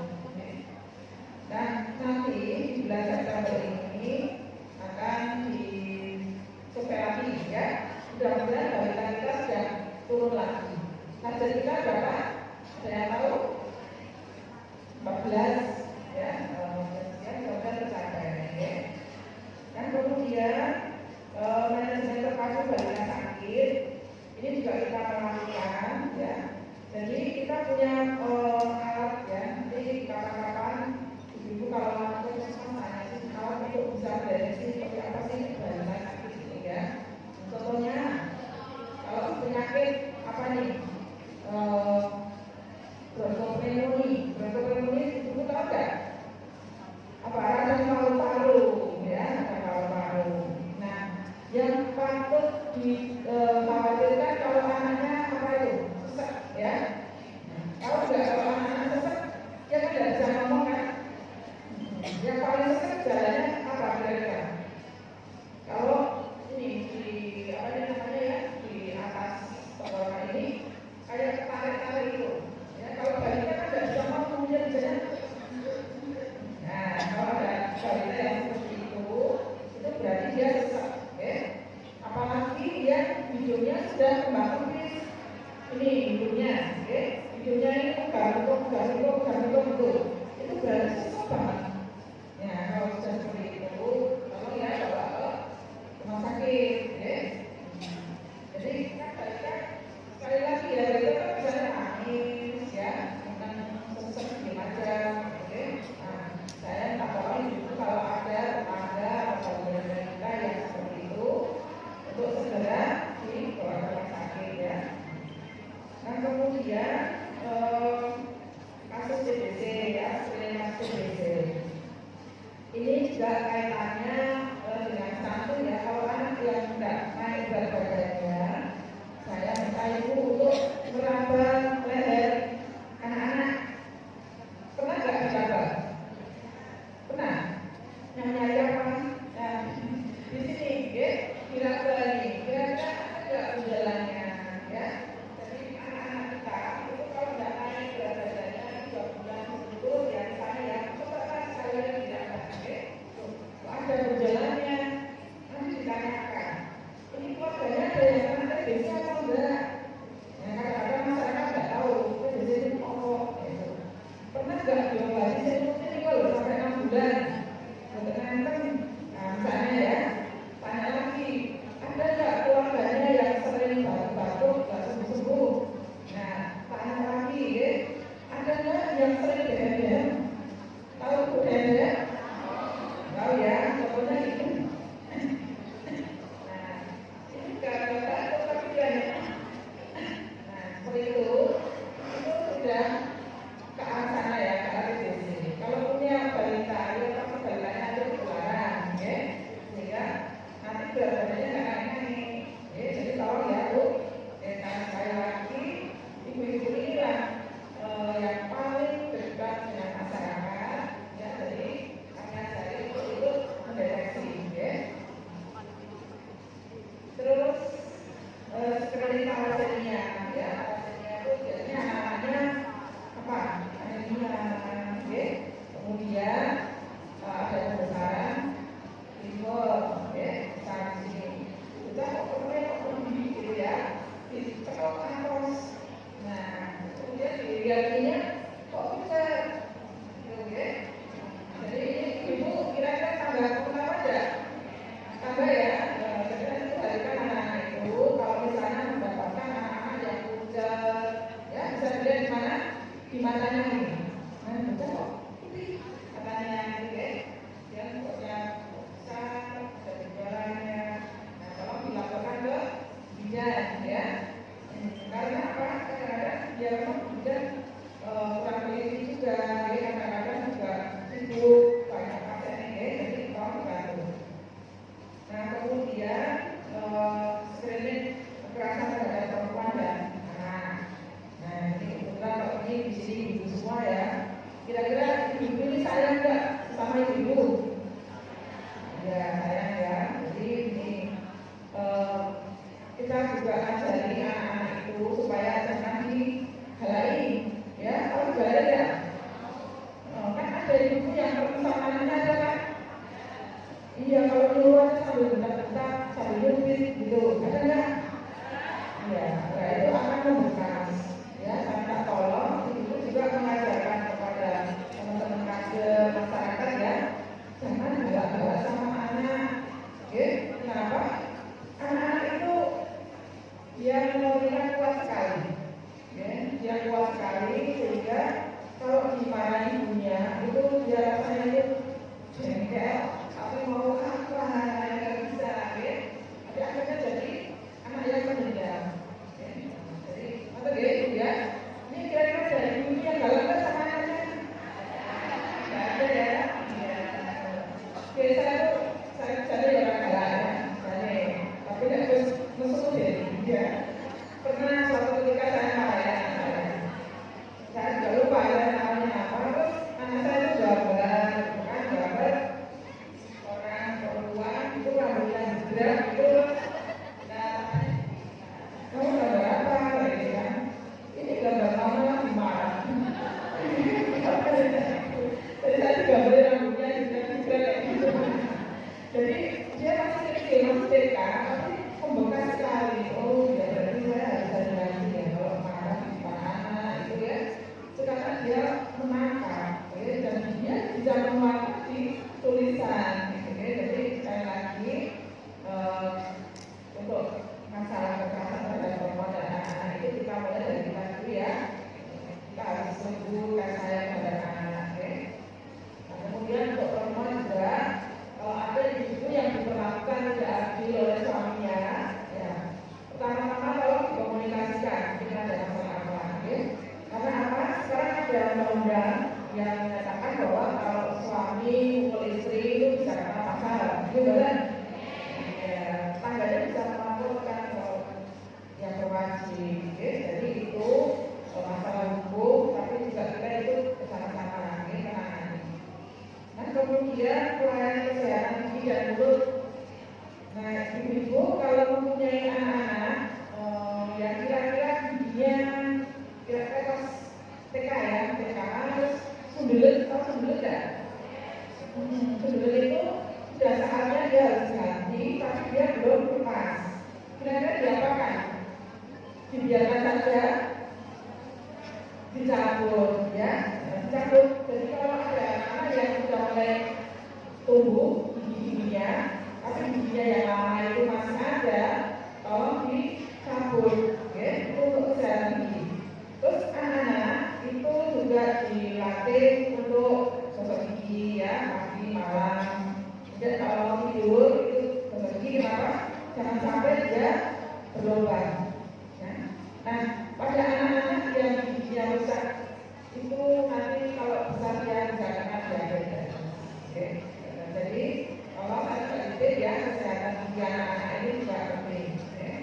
Dan nanti di bulan September ini akan disurvei lagi ya. Mudah-mudahan balita kita sudah turun lagi. Target kita berapa? Saya tahu 14 ya, semoga tercapai ya. Dan kemudian manajemen terpadu balita sakit ini juga kita melakukan ya. Jadi kita punya alat ya. Nanti kapan-kapan ibu kalau langsung tanya sih alat itu bisa deteksi seperti apa sih balita sakit ini ya. Contohnya kalau penyakit apa nih? Broncopneumonia itu tahu nggak? Apa radang paru-paru ya, radang paru-paru. Nah, yang patut dikhawatirkan kalau anaknya apa itu? Sesak ya. Tahu nggak kalau anaknya sesak? Ya kan tidak bisa ngomong kan? Yang paling sesak jalannya apa kira-kira? Kalau ini di apa namanya ya di atas tenggorokan ini kayak tarik-tarik itu ya, kalau balita kan tidak bisa ngomong dia bisa. Nah, kalau ada balita yang seperti itu berarti dia sesak ya. Apalagi dia hidungnya sudah kembang kempis ini hidungnya ya. Hidungnya ini kembang itu berarti sesak banget ya. Kalau sudah seperti itu tolong ya bawa ke rumah sakit ya. Jadi kan balita sekali lagi ya, itu kan bisa nangis ya, bukan sesek di macam, oke? Nah, saya tak tolong ibu kalau ada tetangga atau saudara kita yang seperti itu untuk segera dibawa ke rumah sakit ya. Nah kemudian kasus TBC ya, muda itu, nah, kamu gambar apa? Gitu kan? Ini gambar mama marah. Jadi tadi gambarnya rambutnya juga kayak gitu. Jadi dia masih kecil, masih TK, tapi membekas sekali. Oh, ya berarti saya harus hati-hati ya kalau marah di depan anak itu ya. Sekarang dia menangkap, ya, dan dia bisa menguatkan di tulisan, gitu ya. Jadi sekali lagi untuk masalah kekerasan terhadap perempuan dan anak-anak itu kita mulai dari kita dulu ya. Kita harus sembuhkan saya pada anak, ya. Nah, kemudian untuk perempuan juga, kalau ada ibu yang diperlakukan tidak adil oleh suaminya, ya, pertama-tama tolong dikomunikasikan jika ada masalah apa, ya. Karena apa? Sekarang ada undang-undang yang menyatakan bahwa kalau suami mukul istri itu bisa kena pasal, gitu kan? Ya, tangganya bisa melaporkan kalau yang berwajib, ya. Jadi itu masalah hukum, tapi juga kita itu bersama-sama, ya, menangani. Nah, kemudian pelayanan kesehatan gigi dan mulut. Nah, ibu-ibu kalau mempunyai anak-anak yang kira-kira giginya kira-kira pas TK ya, TK terus sundulet, atau sundulet enggak? Sundulet itu sudah saatnya dia harus ganti, tapi dia belum lepas. Kira-kira diapakan? Dibiarkan saja, dicabut, ya, dicabut. Jadi kalau ada anak yang sudah mulai tumbuh gigi-giginya, tapi giginya yang lama itu masih ada, tolong dicabut, ya, itu untuk kesehatan gigi. Terus anak-anak itu juga dilatih untuk gosok gigi, ya, pagi malam. Dan kalau mau tidur itu gosok gigi, kenapa? Jangan sampai dia berlubang. Nah, pada anak-anak yang giginya rusak itu nanti kalau besar dia bisa kena diabetes. Oke. Jadi kalau saya ya kesehatan gigi anak-anak ini juga penting. Ya.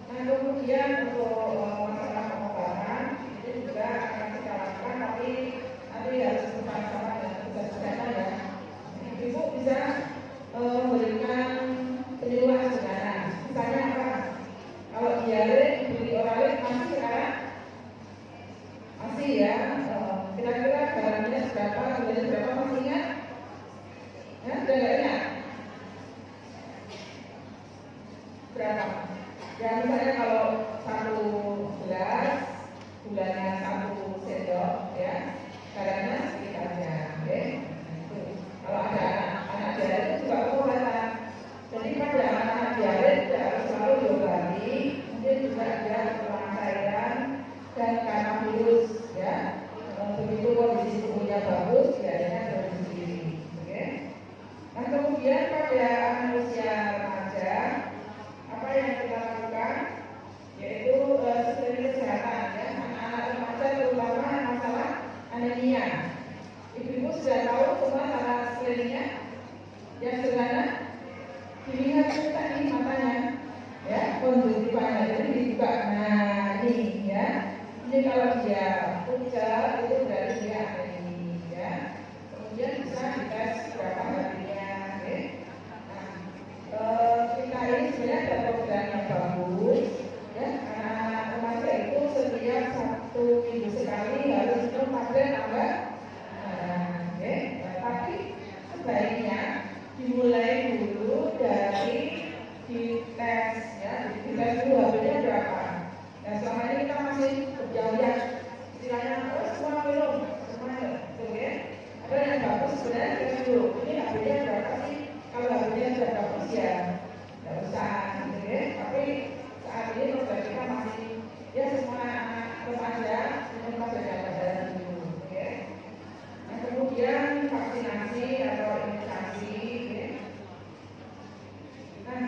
Nah, kemudian untuk masalah pengobatan itu juga akan kita lakukan, tapi nanti harus bersama-sama dengan petugas kesehatan ya. Ibu bisa memberikan penyuluhan sederhana. Misalnya apa? Kalau diare dibeli oralin masih sekarang masih ya, kira-kira barangnya berapa, harganya berapa, masih ingat? Ya, sudah nggak ingat? Berapa? Ya misalnya kalau 1 gelas gulanya 1 sendok ya, barangnya sedikit aja, oke? Kalau ada anak diare itu juga pengobatan. Jadi pada anak-anak diare tidak harus selalu diobati, mungkin juga ada kekurangan cairan dan karena virus, ya. Begitu kondisi tubuhnya bagus, diarenya berhenti sendiri, oke? Nah, kemudian pada manusia remaja, apa yang kita lakukan? Yaitu screening kesehatan, ya. Anak-anak remaja terutama masalah anemia. Ibu-ibu sudah tahu semua cara screeningnya? Yang sederhana, dilihat tadi matanya, ya, konjungtivalnya jadi dibuka. Nah, ini ya, ini kalau dia pucat itu berarti dia anemia, ya. Kemudian bisa dites berapa harinya, ya. Nah, kita ini sebenarnya ada program yang bagus, ya. Anak-anak remaja itu setiap 1 minggu sekali harus minum tablet tambah. Ya. Tapi sebaiknya dimulai dulu dari dites, ya, dites dulu HB-nya berapa. Nah, selama ini kita masih berjauh-jauh, istilahnya semua minum, semua itu ya. Ada yang bagus sebenarnya dites dulu. Ini HB-nya berapa sih? Kalau HB-nya sudah bagus ya, tidak usah, gitu ya. Tapi saat ini program kita masih, ya, semua anak remaja minum tablet dulu, ya. Nah, kemudian vaksinasi atau imunisasi, ya. Nah,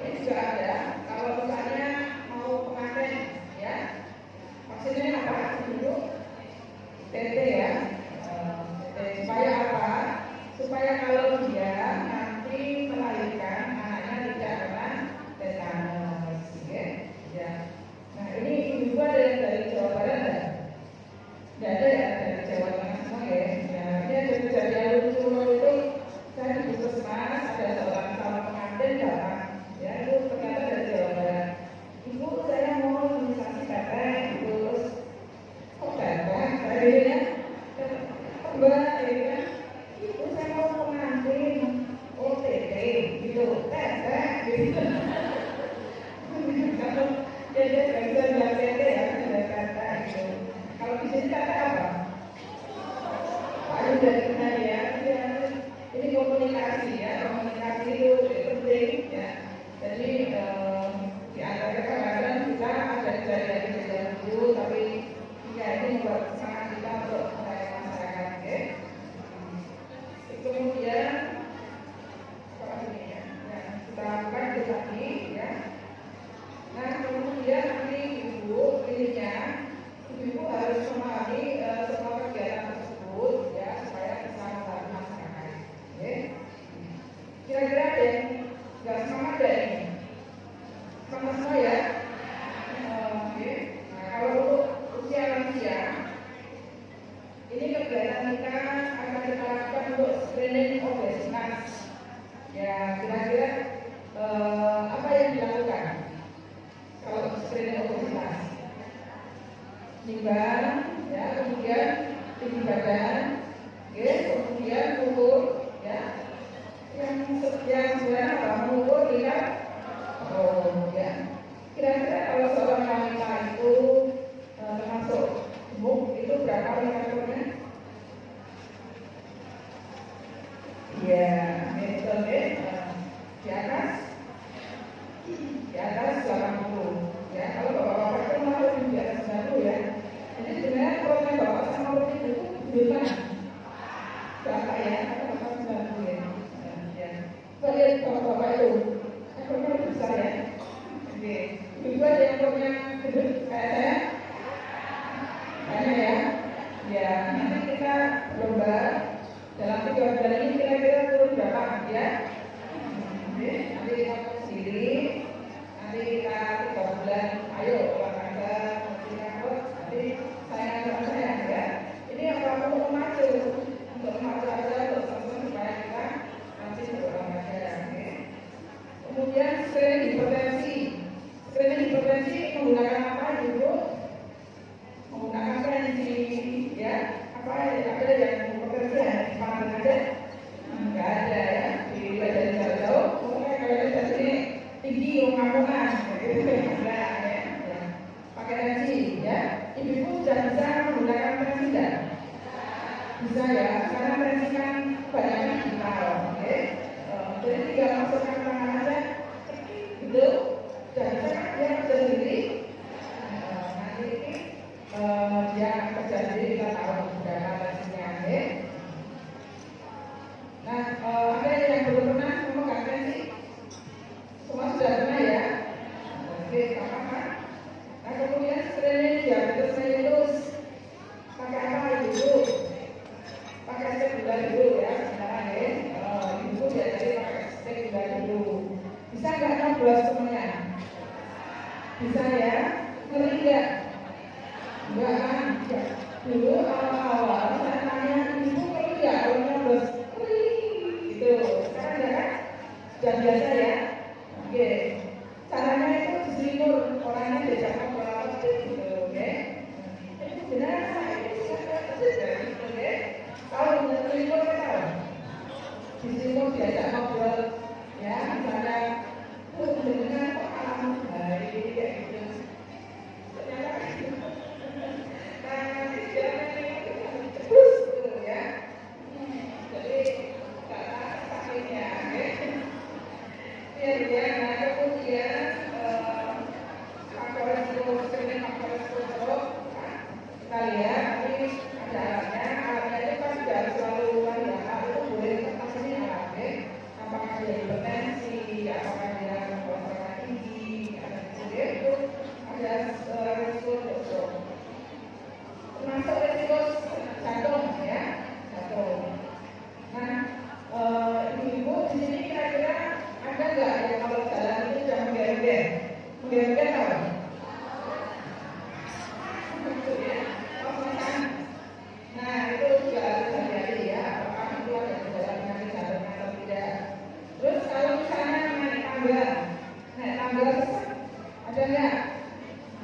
ini juga ada. Kalau misalnya mau pengantin, ya, vaksinnya apa? Dulu TT ya. Supaya apa? Supaya kalau dia nanti melahirkan anaknya tidak kena tetanus, ya. Ya. Nah, ini ibu ada yang dari Jawa Barat, ya? Kalau dia bisa bilang tete ya, ada kata itu. Kalau di sini kata apa? Pak udah kenal ya, ini komunikasi ya, komunikasi itu penting ya. Jadi di antara kadang-kadang kita ada kejadian dulu, tapi ya ini membuat semangat kita untuk melayani masyarakat, ya. Kemudian apa ini ya? Kita lakukan itu tadi ya. Nah kemudian nanti ibu ininya, ibu harus memahami semua kegiatan tersebut ya supaya bisa membantu masyarakat. Ya. Kira-kira ada yang nggak semangat ada ini? Semangat semua ya? Oke. Nah kalau untuk usia lansia, ini kegiatan kita akan kita lakukan untuk screening obesitas. Ya kira-kira apa yang dilakukan kalau screening obesitas? Timbang, ya, kemudian tinggi badan, ya, kemudian ukur, ya, yang sebenarnya apa? Mengukur lihat, oh, ya. Kira-kira kalau seorang wanita itu termasuk gemuk, itu berapa indikatornya? Ya, betul ya. Di atas 80. Ya, kalau bapak-bapak itu malah lebih di atas 90 ya. Jadi sebenarnya kalau bapak sama perut itu gimana? Berapa ya? Atau bapak 90 ya? Ya. Kita lihat bapak-bapak itu, ekornya besar ya. Oke. Ibu ada yang ekornya gede kayak saya? Banyak ya? Ya, nanti kita lomba dalam 3 bulan ini kira-kira turun berapa ya? Nanti kita sendiri, nanti kita 3 bulan, ayo olahraga, nanti saya ya. Ini yang perlu memacu untuk memacu aja untuk teman-teman supaya kita nanti berolahraga. Kemudian screening hipertensi menggunakan apa dulu? Menggunakan tensi, ya. Apa ada yang hipertensi ya? Pandang aja? Enggak ada ya. Dilihat dari jauh-jauh, pokoknya kalau dari sini tinggi rumah-rumah, gitu enggak ya. Pakai tensi, ya. Ibu sudah bisa menggunakan tensi enggak? Bisa ya, karena tensi kan banyak digital, oke. Jadi tinggal masukkan tangan aja, gitu. Dan bisa dia kerja sendiri. Nanti ini dia kerja sendiri, kita tahu berapa tensinya, oke. Nah, ada yang belum pernah memegang tensi? Semua sudah pernah ya? Oke, apa-apa. Nah, kemudian screening diabetes mellitus. Pakai apa ibu? Pakai stek gula dulu ya, sekarang ya. Ibu biasanya pakai stek gula dulu. Bisa nggak 16 semuanya? Bisa ya? Ngeri nggak? Enggak kan? Dulu awal-awal saya tanya ibu kalau nggak kalau 16 gitu. Sekarang enggak kan? Sudah biasa ya? Oke. Caranya itu diselimur, orangnya diajak ngobrol gitu, oke? Benar saya itu sudah oke? Kalau diselimur kan tahu? Diselimur diajak ngobrol, ya misalnya, dengan kok kamu baik kayak gitu. Ternyata nah nanti jalannya itu terus gitu ya. Jadi karena sakitnya, ya. Nah kemudian faktor resiko screening faktor resiko kita lihat nanti ada alatnya itu kan tidak selalu ya, itu boleh tetap ini alatnya. Apakah dia hipertensi, apakah dia kolesterol tinggi, ada itu ada resiko dokter. Termasuk resiko jantung ya, jantung. Nah, ibu di sini kira-kira ada nggak yang kalau jalan itu sudah mengger-ger? Mengger-ger apa? Nah, itu juga harus hati-hati ya. Apakah itu ada gejala penyakit jantung atau tidak? Terus kalau misalnya naik tangga sesak, ada nggak?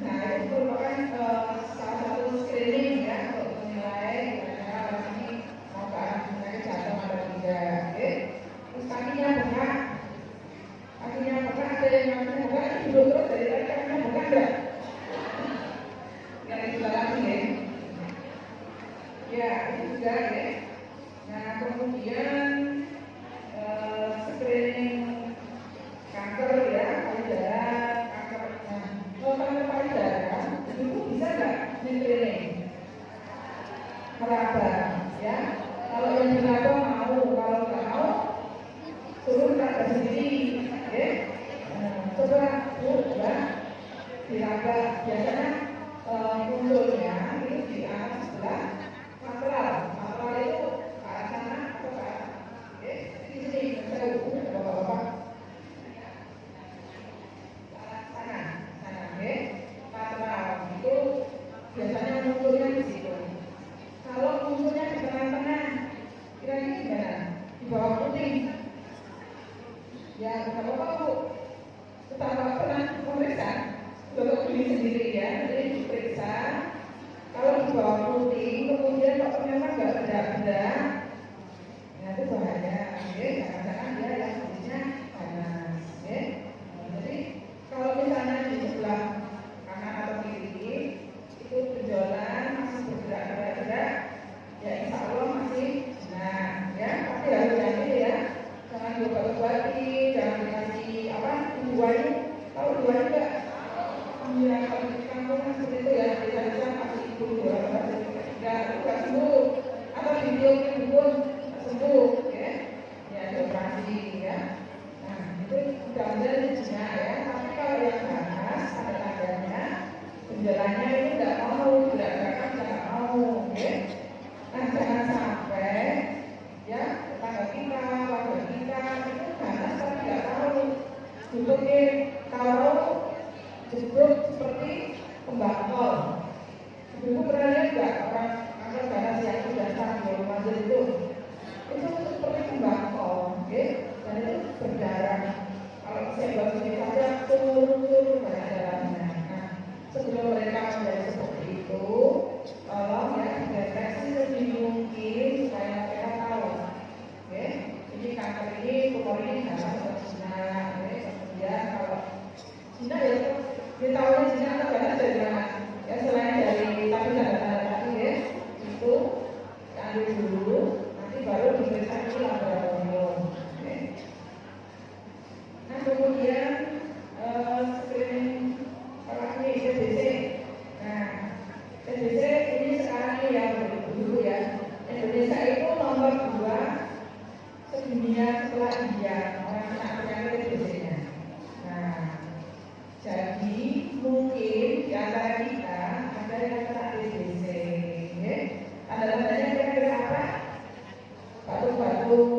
Nah, itu merupakan salah satu screening ya untuk menilai kira-kira orang ini mau ke arah penyakit jantung atau tidak. Oke? Terus kakinya bengkak yang buka, duduk terus dari tadi kakinya buka enggak? Nggak ada lagi ya. Ya, itu juga ya. Nah, kemudian screening kanker ya, payudara, kanker. Nah, kalau kanker payudara, ibu bisa nggak screening? Meraba, ya. Kalau yang meraba mau, kalau nggak mau, suruh meraba sendiri, ya. Coba bu, ya, diraba. Biasanya munculnya itu di atas sebelah lateral. Lateral itu ke arah sana atau ke arah, ya. Di sini, saya bapak-bapak. Sana, ya. Lateral itu biasanya munculnya di situ. Kalau munculnya di tengah-tengah, kira-kira gimana? Di bawah putih. Ya, nggak apa-apa bu. Setelah pernah memeriksa, bapak pilih sendiri ya. Jadi diperiksa. Kalau di bawah putih, kemudian kok memang nggak benda-benda, nah itu bahaya. Ya, jangan-jangan dia yang kondisinya panas. Ya. Jadi kalau misalnya di sebelah kanan atau kiri itu benjolan masih bergerak-gerak, ya insya Allah masih nah ya, tapi harus hati ya, jangan diobati, jangan dikasih apa dibuahi. Tahu dibuahi nggak? Ya kalau di kampung seperti itu ya, bisa kasih ibu nggak sembuh, atau video pun sembuh ya, ya dioperasi ya. Nah itu mudah-mudahan zina ya. Tapi kalau yang panas ada tandanya, benjolannya itu nggak mau, tidak mau ya. Nah jangan sampai ya tetangga kita, warga kita itu panas tapi nggak tahu, bentuknya kalau jebruk seperti pembakol. Ibu pernah lihat nggak orang kanker ganas yang sudah sakit remaja itu seperti pembakol, okay? Dan itu berdarah. Kalau saya sini saja turun banyak darahnya. Nah, sebelum mereka menjadi seperti itu, tolong ya deteksi lebih mungkin supaya mereka tahu. Oke, ini kanker ini, tumor ini ganas atau zina. Kemudian kalau zina ya ditahunya zina atau ganas dari mana? Ya selain dari tapi tanda-tanda tadi ya, itu diambil dulu, nanti baru diperiksa di laboratorium. Okay. Nah kemudian screening apalagi TBC. Nah TBC ini sekarang ini yang dulu ya, Indonesia itu nomor 2 sedunia setelah India orang kena penyakit TBC-nya. Nah jadi mungkin di antara kita ada yang kena TBC, ya. Tanda-tandanya kira-kira apa? Batuk-batuk,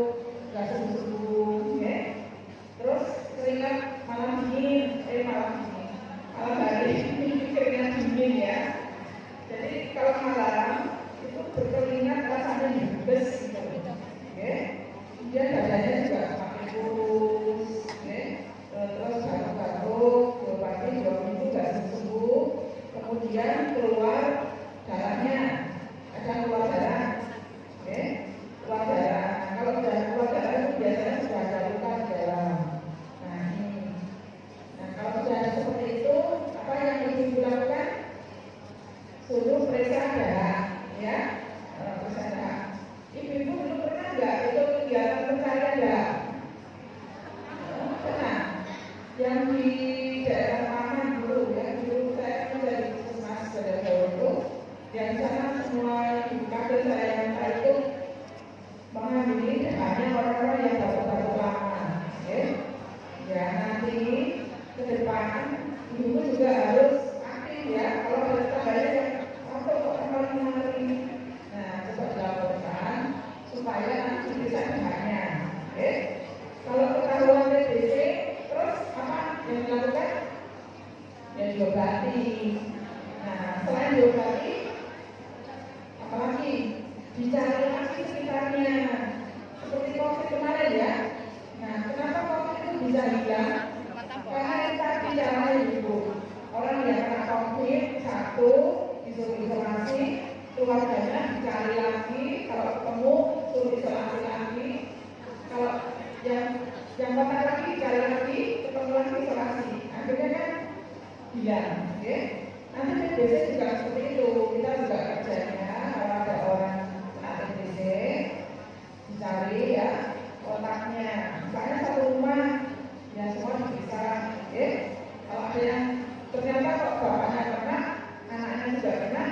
nggak sembuh-sembuh, ya. Terus keringat malam hari keringat dingin ya. Jadi kalau malam itu berkeringat rasanya nyembes gitu, ya. Kemudian badannya juga semakin kurus, ya. Terus batuk-batuk, diobati 2 minggu nggak sembuh, kemudian keluar darahnya, ada keluar darah, oke, keluar darah. Kalau sudah keluar darah itu biasanya sudah ada luka di dalam. Nah ini, nah kalau sudah ada seperti itu, apa yang harus dilakukan? Suruh periksa darah, ya, periksa darah. Ibu-ibu dulu pernah nggak ikut kegiatan pencarian darah? Pernah. Yang di daerah mana dulu ya, dulu saya menjadi puskesmas pada itu, yang sana semua ibu kader saya yang itu mengambil hanya orang-orang yang batuk-batuk lama, ya nanti ke depan ibu juga harus aktif ya, kalau ada tetangganya yang batuk kemarin ini, nah coba dilaporkan supaya nanti bisa dengannya, kalau ketahuan TBC terus apa yang dilakukan? Ya diobati. Nah selain diobati, apalagi dicari lagi sekitarnya. Seperti COVID kemarin ya. Nah kenapa COVID itu bisa hilang? Karena yang tadi caranya ibu. Orang yang kena COVID satu disuruh isolasi, keluarganya dicari lagi. Kalau ketemu suruh isolasi lagi. Kalau yang kontak lagi, cari lagi, ketemu lagi, isolasi bilang, oke? Nanti biasanya juga seperti itu, kita juga kerjanya kalau ada orang TBC dicari ya otaknya, misalnya satu rumah ya semua bisa, oke? Kalau ada yang ternyata kok bapaknya kena, anaknya juga kena,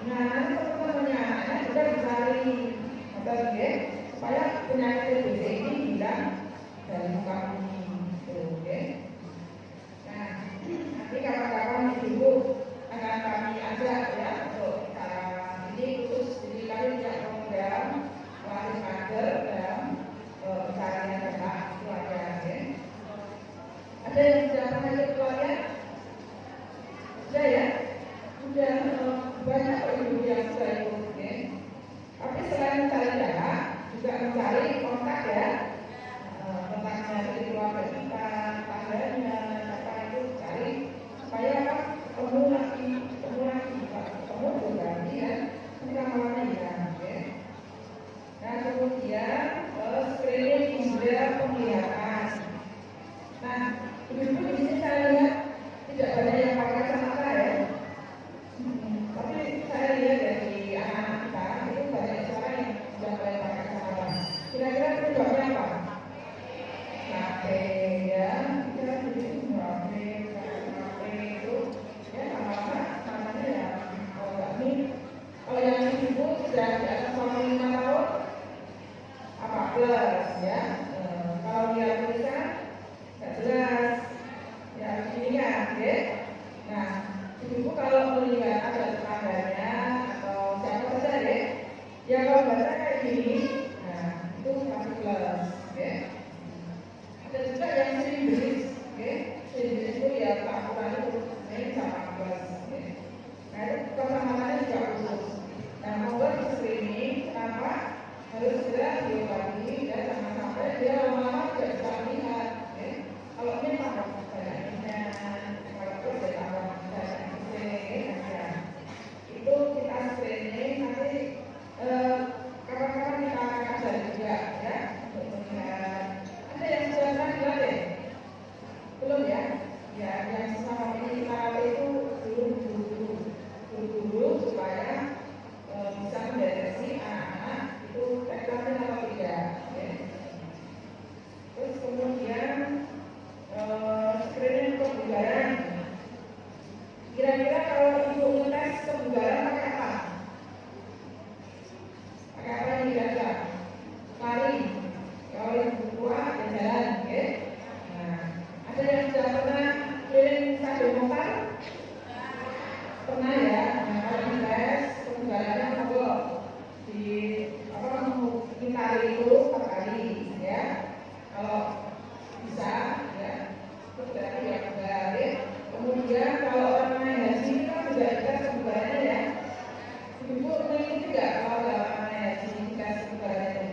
nah nanti teman-temannya anaknya juga dicari, oke? Supaya penyakit TBC ini hilang dari muka bumi, oke? Nah, nanti kapan-kapan ibu akan kami ajak ya untuk ini khusus, jadi kami tidak mengundang wali kader dan pencarian data itu ada ya. Ada yang sudah pernah ikut keluarga? Sudah ya? Sudah banyak ibu yang sudah ikut ya. Tapi selain mencari data, juga mencari kontak ya, kontaknya dari keluarga kita, tangganya, siapa itu cari supaya apa? Ketemu lagi berganti ya, lama-lama hilang ya. Nah kemudian screening indera penglihatan. Nah ibu-ibu di sini saya lihat tidak banyak yang pakai kacamata ya. Tapi saya lihat dari anak-anak kita itu banyak sekarang yang sudah mulai pakai kacamata. Kira-kira penyebabnya apa? Capek ya, kita jadi capek itu ya lama-lama namanya ya kalau yang ibu sudah di atas 5 tahun apa plus ya, kalau dia tulisan tidak jelas ya ini ya, oke. Nah ibu kalau melihat ada tetangganya atau siapa saja deh ya kalau baca kayak gini, nah itu masih plus, oke. Ada juga yang sering beris, oke. Sering beris itu ya akuran itu ini sama plus, oke. Nah itu kacamatanya juga khusus. Nah monggo di screening, kenapa harus segera diobati dan jangan sampai dia lama-lama tidak bisa melihat, oke. Kalau ini tambah banyaknya, kalau terus ya tambah banyaknya, itu kita screening nanti kapan-kapan kita akan ajar juga ya untuk melihat. Ada yang sudah pernah dilatih? Belum ya? Ya, yang selama ini kita latih itu dulu supaya bisa mendeteksi anak-anak itu terkena atau tidak ya. Terus kemudian screening kebugaran. Kira-kira kalau ibu ngetes kebugaran pakai apa? Pakai apa yang kira-kira? Lari. Kalau ibu tua ya jalan, oke? Nah, ada yang sudah pernah keliling stadion motor? Pernah ya? Nah, kalau di tes kebugarannya monggo di apa mungkin lari itu 4 kali ya. Kalau bisa ya, itu berarti ya bugar ya. Kemudian kalau orang naik haji itu kan juga tes kebugarannya ya. Ibu mengikuti juga kalau ada orang naik haji tes kebugarannya?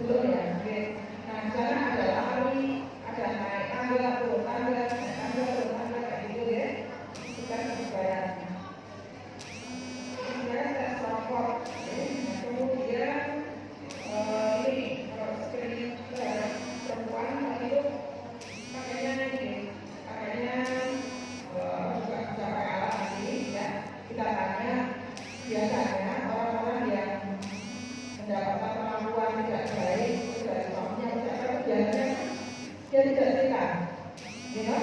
Belum ya? Oke. Nah, di sana ada lari, ada naik tangga, turun tangga, naik tangga, turun tangga kayak gitu ya. Itu kan kebugaran. Kemudian tes rapor. Nah, kemudian ini kalau screening perempuan itu pakainya ini, pakainya juga bisa pakai alat ini ya. Kita tanya biasanya orang-orang yang mendapatkan kemampuan tidak baik dari suaminya atau biasanya dia tidak cerita, ya.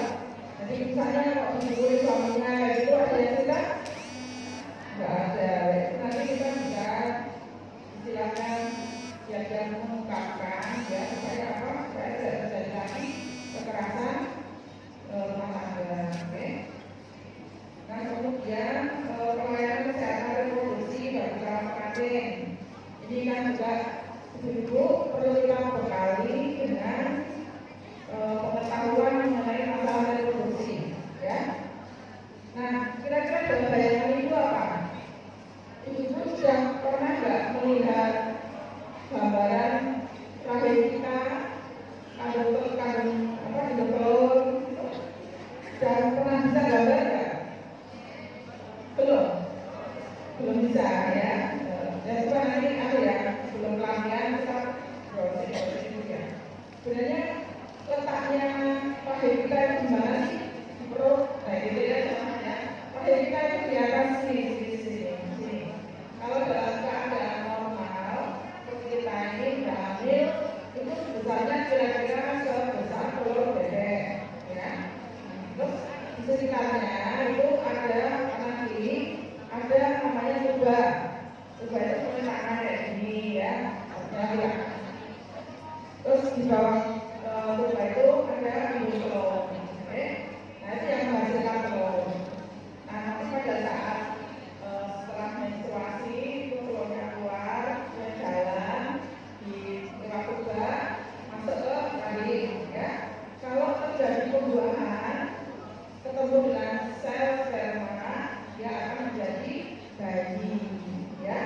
Jadi misalnya kalau menghubungi suaminya itu ada yang cerita, nggak ada. Nanti kita bisa istilahnya dia mengungkapkan ya supaya apa? Supaya tidak terjadi lagi kekerasan rumah tangga, oke. Nah kemudian pelayanan kesehatan reproduksi bagi calon pengantin. Ini kan juga ibu perlu kita bekali dengan pengetahuan mengenai masalah reproduksi, ya. Nah, kira-kira dalam bayangan ibu apa? Ibu sudah pernah nggak melihat gambaran rahim kita, kandung telur, dan pernah bisa gambar nggak? Belum bisa ya. Dan coba nanti ada ya sebelum pelatihan kita browsing juga. Sebenarnya letaknya rahim kita di mana sih? Di perut. Nah itu sekitarnya itu ada kanan kiri, ada namanya tuba. Tuba itu seperti tangan kayak gini ya, ya. Terus di bawah tuba itu ada ibu telur. Nah itu yang menghasilkan telur. Nah nanti pada saat setelah menstruasi itu telurnya keluar ke jalan di lewat tuba masuk ke rahim ya. Kalau terjadi pembuahan ketemu dengan sel sperma, dia akan menjadi bayi ya.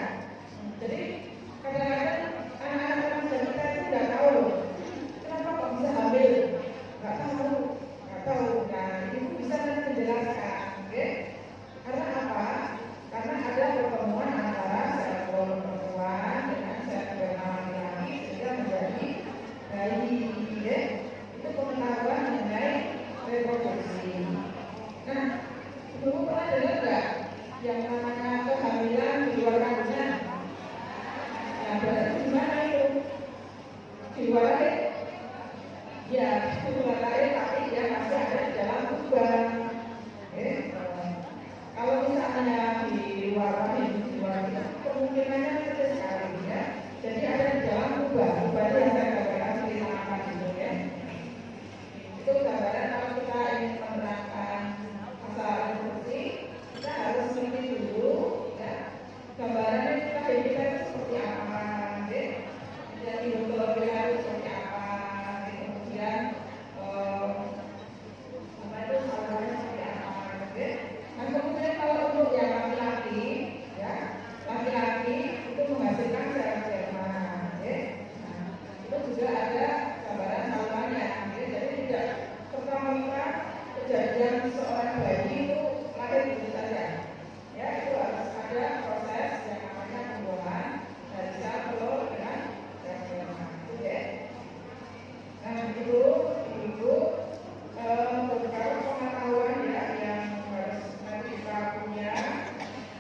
Jadi kadang-kadang anak-anak muda kita itu nggak tahu kenapa kok bisa hamil, nggak tahu. Nah ibu bisa menjelaskan, okay? Karena apa? Karena ada pertemuan antara sel telur perempuan dengan sel sperma laki-laki sehingga menjadi bayi. Okay? Itu pengetahuan mengenai reproduksi. Nah, ibu pernah dengar nggak yang namanya kehamilan di luar kandungan? Nah, berarti gimana itu? Di luar air? Ya, di luar air, tapi dia masih ada di dalam tuba. Kalau misalnya di luar rahim, di luar itu kemungkinannya kecil sekali ya. Jadi ada di dalam tuba. Tuba itu yang saya gambarkan di tangan itu ya. Itu gambaran kalau kita ingin menerangkan masalah reproduksi, kita harus mengerti dulu ya. Gambarannya kita itu seperti apa, ya. Jadi dokter itu seperti apa, kemudian apa itu salurannya seperti apa, ya. Dan kemudian kalau untuk yang laki-laki, ya, laki-laki itu menghasilkan sel sperma, ya. Nah, itu juga ada gambaran salurannya, ya. Jadi tidak serta-merta kejadian seorang bayi itu lahir begitu saja, ya. Itu harus ada proses yang namanya pembuahan dari sel telur dengan sel sperma, ya. Nah, itu ibu beberapa pengetahuan ya yang harus nanti kita punya.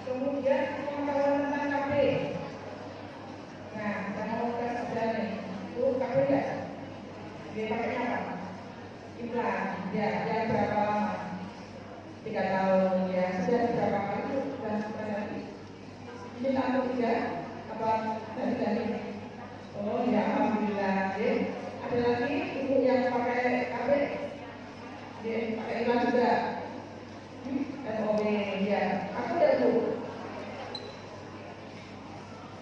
Kemudian pengetahuan tentang KB. Nah, kita mau tes saja nih. Itu KB enggak? Dia pakainya apa? Implan. Ya, yang berapa lama? 3 tahun ya. Sudah berapa kali itu? Sudah lagi? Ini tahun 3? Apa dari? Oh ya, alhamdulillah. Ya. Ada lagi ibu yang pakai KB? Ya, pakai implan juga. NOB ya. Aku udah Bu.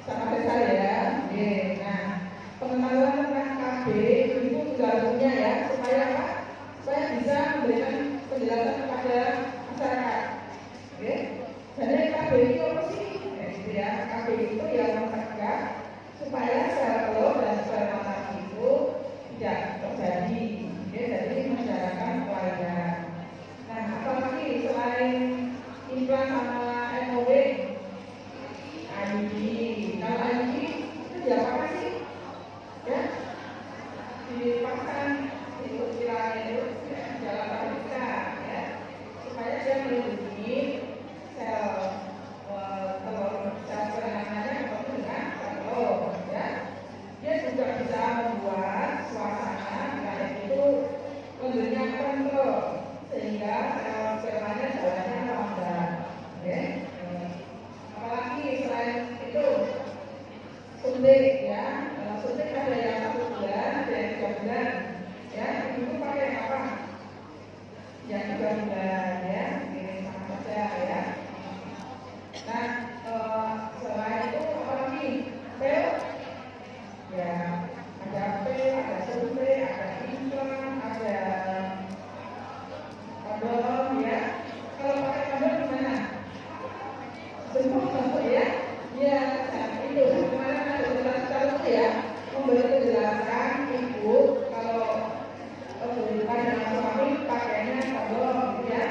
Sama saya ya. Nah, pengetahuan tentang KB ibu juga punya ya, supaya apa? Supaya bisa memberikan penjelasan kepada masyarakat. Oke. Jadi KB itu apa sih? Gitu ya. KB itu yang mencegah supaya sel telur dan sperma laki itu tidak terjadi. Oke, jadi menjalankan kelahiran. Nah, apalagi selain implan sama NOB? IUD. Kalau IUD itu diapakan sih? Ya, dipasang di ukiran itu dalam rahim kita, ya, supaya dia melindungi sel telur, sel spermanya ketemu dengan sel telur, ya. Dia juga bisa membuat suasana rahim itu lebih kontrol sehingga sel spermanya jalannya lambat, ya. Apalagi selain itu suntik ya, suntik ada yang 1 bulan, ada yang 3 bulan, ya. Itu pakai apa? Yang 3 bulan ya, ini sama saja ya. Nah, selain itu apalagi? Pil, ya, ada pil, ada suntik, ada implan, ada kondom ya. Kalau pakai kondom gimana? Semua ya, ya. Itu kemarin ada penjelasan itu ya, memberi penjelasan ibu kalau berhubungan dengan suami pakainya kondom, ya.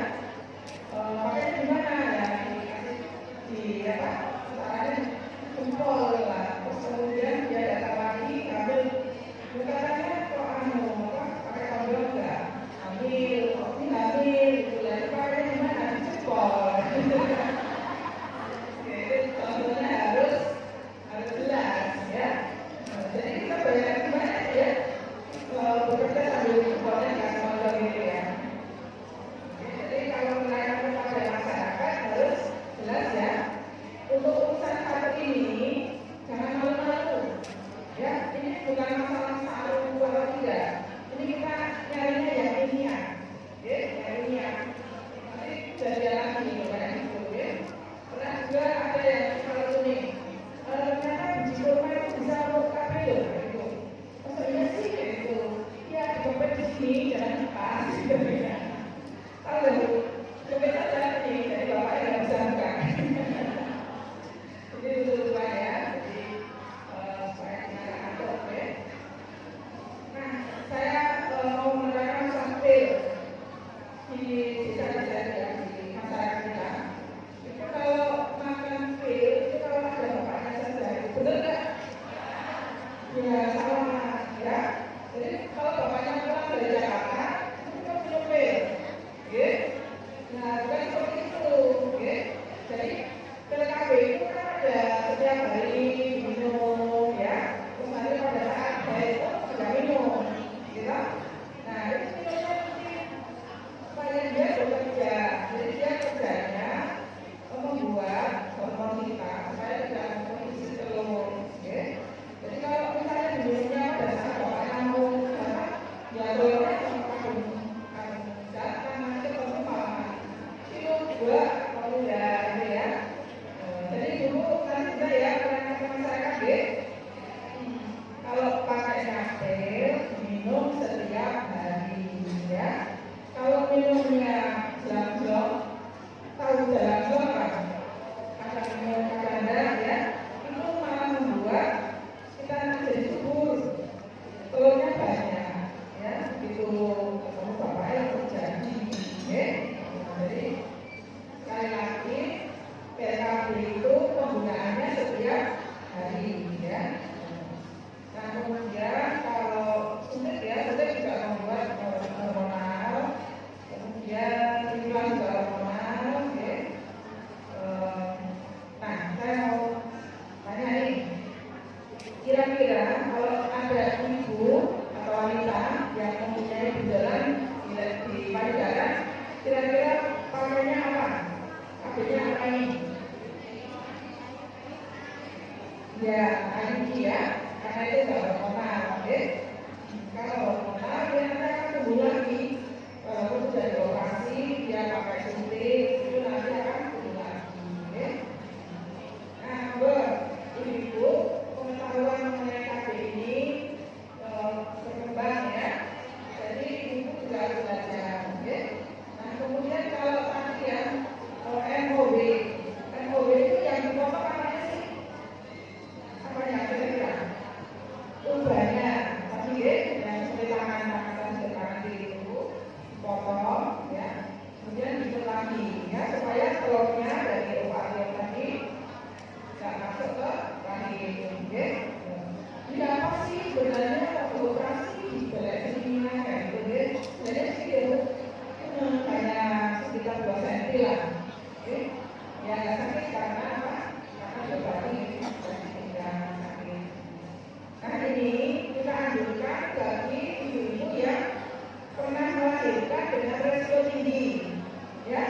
ya.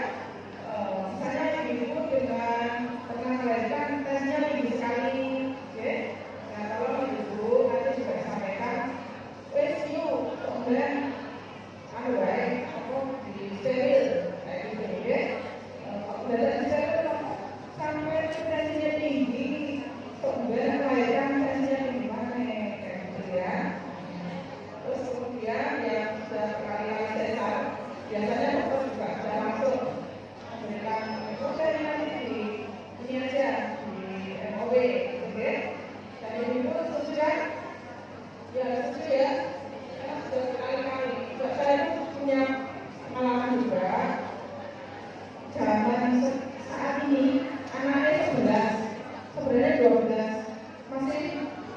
Misalnya ibu dengan pernah melahirkan tesnya tinggi sekali, ya. Nah kalau ibu nanti juga disampaikan, wes yuk kemudian apa di steril kayak gitu, ya. Udah steril sampai tensinya tinggi, kemudian melahirkan tensinya tinggi mana kayak gitu ya. Terus kemudian yang sudah berkali-kali sesar, biasanya dokter juga sudah masuk memberikan dari nanti di ini aja di MOW, oke? Dan ibu setuju ya? Ya setuju ya? Karena sudah berkali-kali. Saya punya pengalaman juga. Zaman saat ini anaknya 11, sebenarnya 12, masih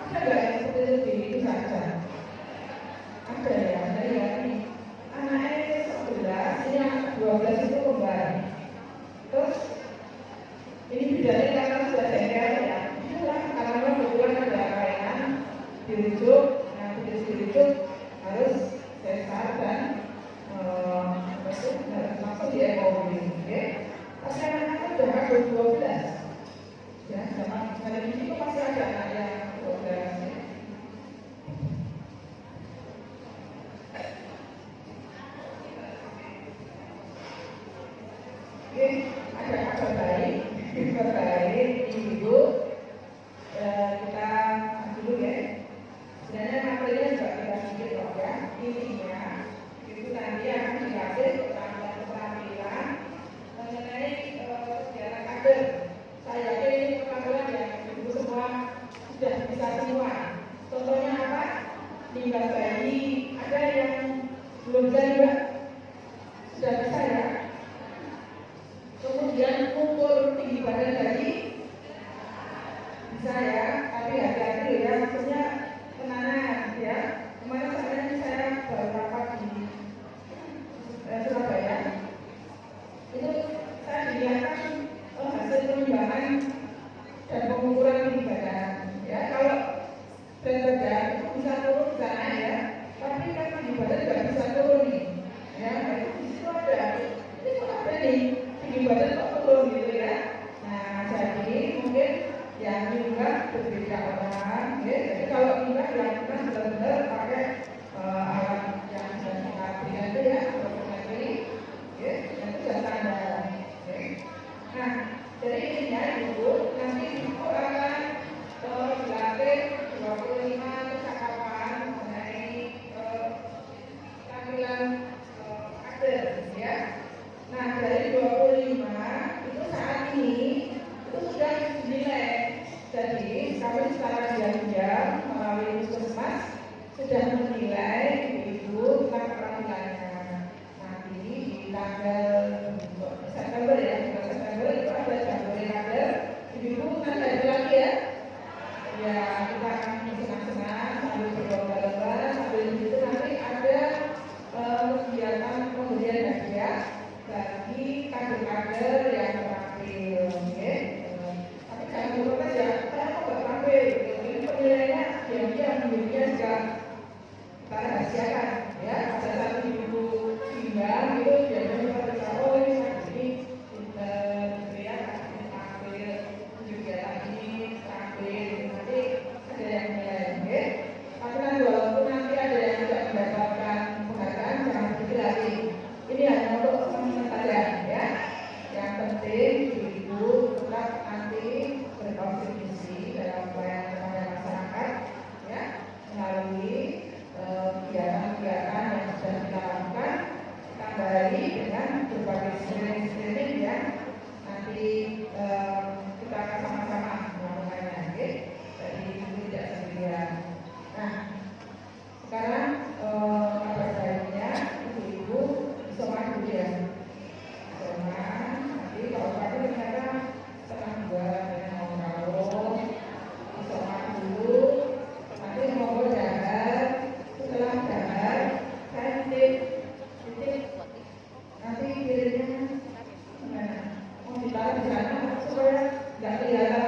ada nggak yang seperti itu di saja? Ada ya, ini anaknya 11, ini anak 12 itu kembar. Terus ini bedanya karena sudah jengkel ya, itulah karena kebetulan ada kelainan dirujuk, nah dirujuk harus sesar dan langsung di MOW, oke? Tapi anak-anak udah ada 12, ya, sama di sini masih ada anak yang 12. Oke, ada kabar baik, ibu. Kita dulu ya. Sebenarnya materinya juga kita sedikit kok ya. Intinya itu nanti akan dikasih keterampilan mengenai sejarah kader. Saya yakin ini keterampilan yang ibu semua sudah bisa semua. Contohnya apa? Limbah bayi, ada yang belum bisa juga sudah bisa ya. Kemudian ukur tinggi badan tadi bisa ya, tapi hati-hati ya, maksudnya tenanan ya. Kemarin saya baru rapat di Surabaya, itu saya dilihatkan hasil penimbangan dan pengukuran tinggi badan ya. Kalau berat badan itu bisa turun bisa naik ya, tapi kan tinggi badan nggak bisa turun nih ya. Itu di situ ada, itu apa nih? Tinggi badan kok turun gitu ya. Nah jadi mungkin yang limbah berbeda orang ya. Jadi kalau limbah dilakukan benar-benar pakai alat yang sudah kita berikan itu ya, ini ya, itu sudah standar ya. Nah jadi intinya ibu nanti ibu akan dilatih 25 percakapan mengenai tampilan kader ya. Nah dari 25 itu saat ini itu sudah dinilai. Jadi kami secara diam-diam melalui puskesmas sudah menilai ibu tentang keterampilannya. Nanti di tanggal September ya, bulan September itu ada jadwal kader. Ibu nanti ada lagi ya. Ya kita akan senang-senang sambil berlomba-lomba, sambil itu nanti ada kegiatan pemberian hadiah bagi kader-kader yang terampil, oke? Tapi jangan lupa ya, saya kok nggak terampil. Ini penilaiannya dia menjadinya juga kita rahasiakan, ya. Ada satu ibu bimbang itu biasanya pada tahu ini ya, ini terampil, juga ini terampil, nanti ada yang menilai, oke? Tapi nanti walaupun nanti ada yang tidak mendapatkan penghargaan, jangan sedih lagi. Ini hanya untuk teman-teman saja ya. Yang penting ibu tetap nanti berkontribusi dalam pelayanan kepada masyarakat ya, melalui kegiatan-kegiatan yang sudah kita lakukan, tambahari dengan berbagai screening ya. Nanti kita akan sama-sama melakukannya, oke? Jadi ibu tidak sendirian. Nah, sekarang kabar baiknya ibu Soma dulu ya. Soma, nanti kalau pakai ternyata setengah 2 dengan mau Soma dulu. Nanti mau dahar, setelah dahar saya titik nanti kirimnya mau ditaruh di sana supaya nggak kelihatan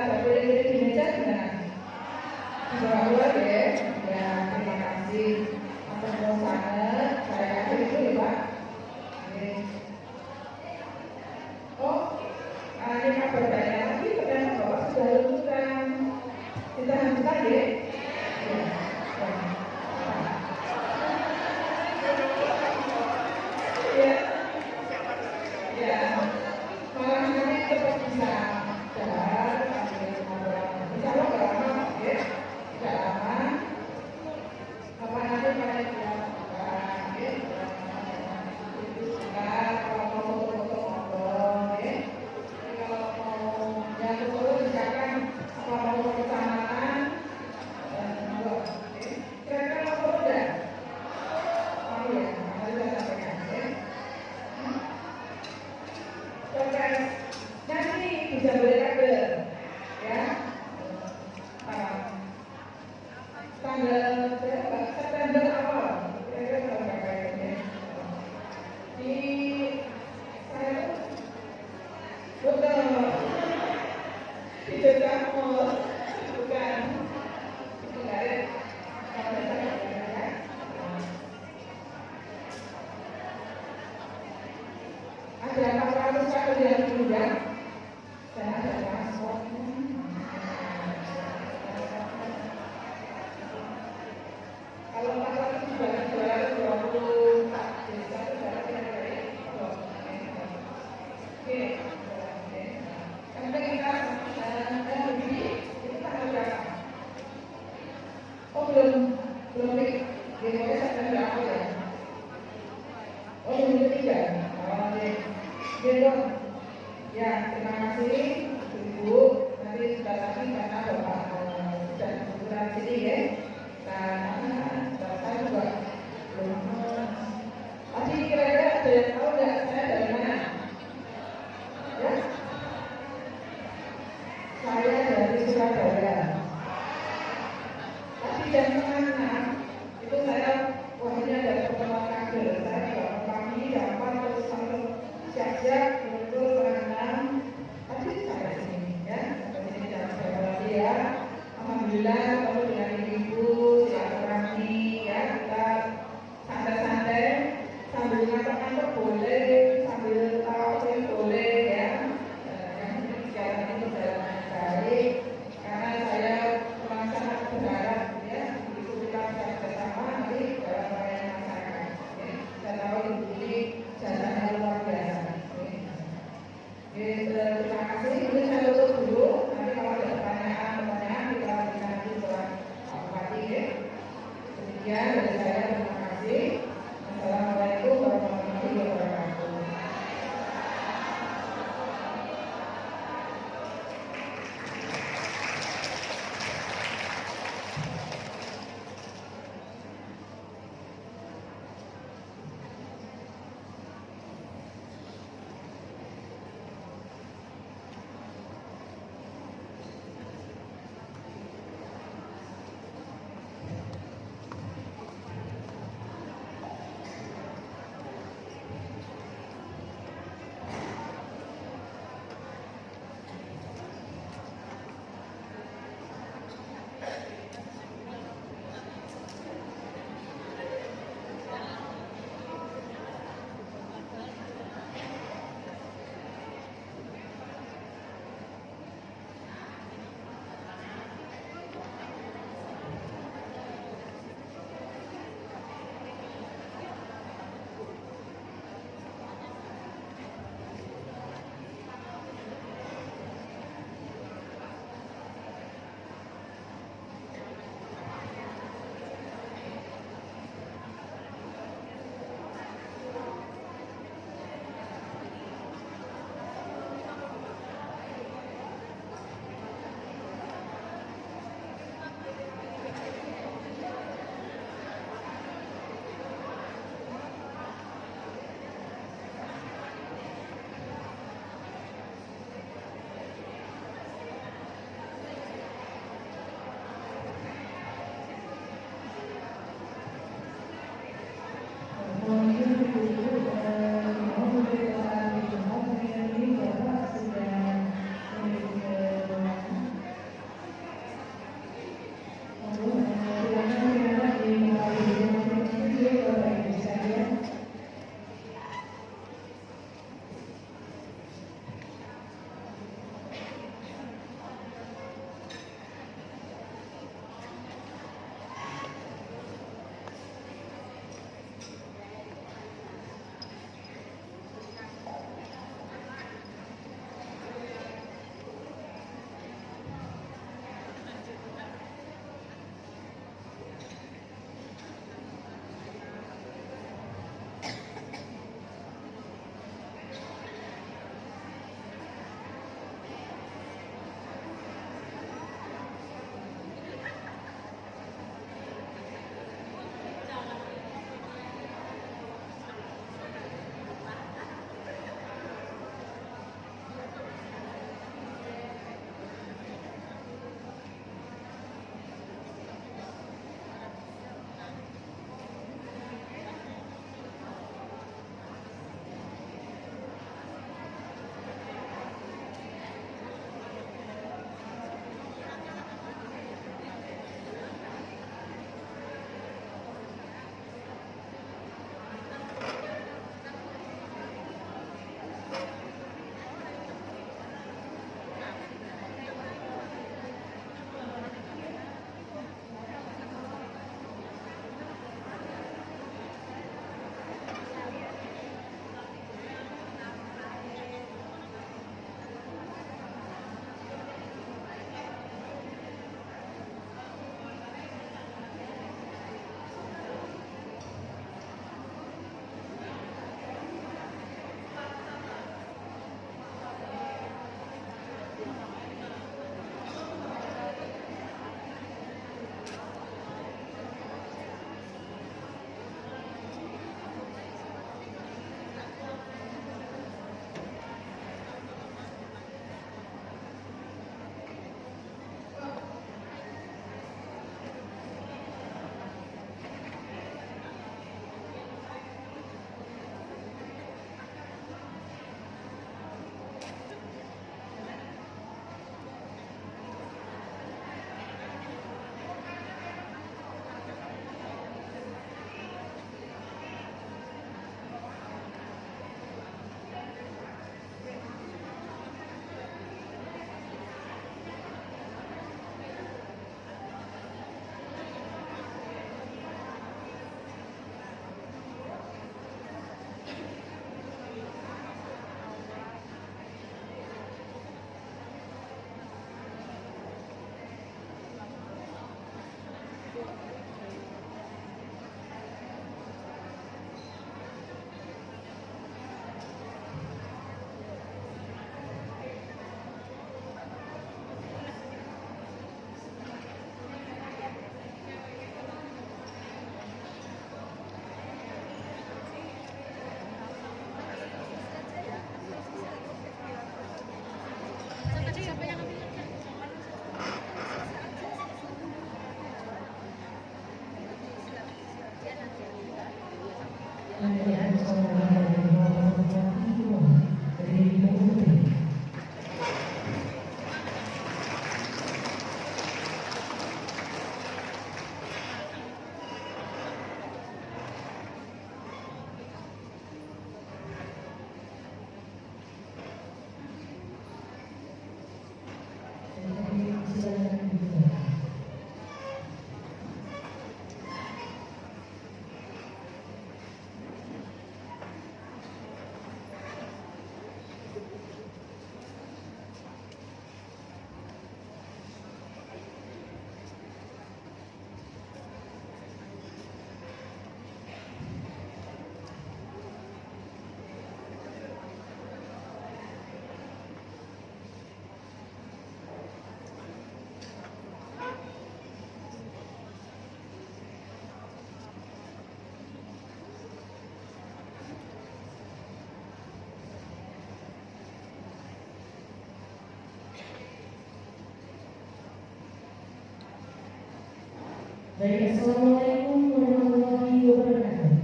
ada 400 kali yang diundang dan ada transport. Kalau 400 juga 220 desa itu berarti dari oke. Sampai kita lebih itu tanggal berapa? Oh belum dimulai sampai berapa ya? Oh minggu 3. Oh gitu. Ya terima kasih Ibu. Nanti sudah lagi karena Bapak sudah berkurang sini ya. Nah, saya juga belum. Tapi kira-kira ada yang tahu nggak saya dari mana? Ya? Saya dari Surabaya. Tapi jam setengah 6 itu saya waktunya dari pertemuan kader. Saya juga kami dapat terus sampai siap-siap betul setengah 6. Tapi saya sini ya. Di sini jangan saya lagi ya. Alhamdulillah kalau dengan ibu silaturahmi ya kita santai-santai sambil ngantuk-ngantuk boleh. Baik, Assalamualaikum warahmatullahi wabarakatuh.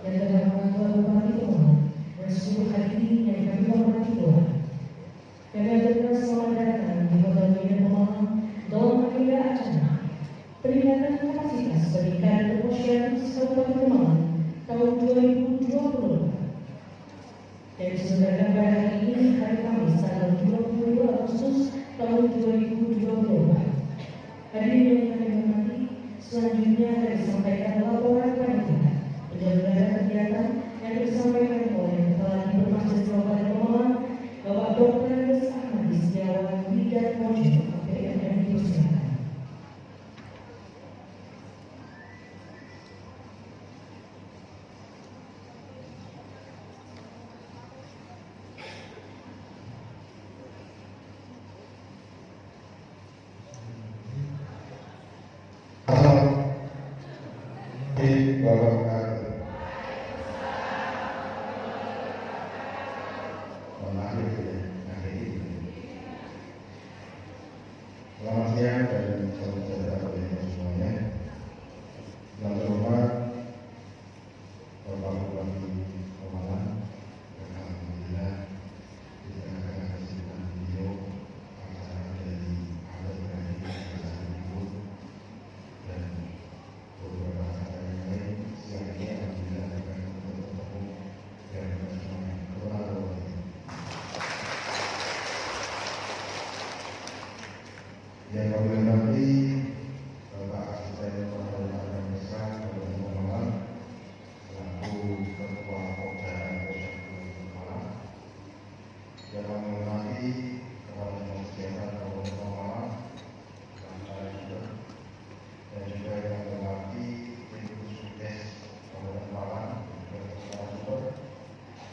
Yang terhormat Tuan Bupati Kemang dan seluruh hadirin yang kami hormati Tuhan. Kami aturkan selamat datang di Kota Medan Kemang dalam agenda acara peringatan kapasitas bagi kader posyandu Kabupaten Kemang tahun 2020 yang diselenggarakan pada hari ini, hari Kamis tanggal 22 Agustus tahun 2020. Hadirin yang kami hormati, selanjutnya akan disampaikan laporan panitia penyelenggaraan kegiatan yang disampaikan oleh Kepala Dinas Kabupaten Kemang, Bapak Dr. Ahmad Setiawan Widat Mojo, KPM Kesehatan. Selamat siang dan salam sejahtera bagi semuanya. Yang terhormat Bapak Bupati Kemang, alhamdulillah kita akan hasilkan video acara dari Ahmad Ibrahim Ibu dan beberapa acara yang lain. Siang ini alhamdulillah akan bertemu dan bersama kepada yang kami hormati Bapak Asisten Pengelolaan Desa Kabupaten Kemang selaku Ketua Pokja Posyandu Kemang, yang kami hormati Kepala Dinas Kesehatan Kabupaten Kemang, dan juga yang kami hormati Tim Sukses Kabupaten Kemang, dan Kepala Sumber,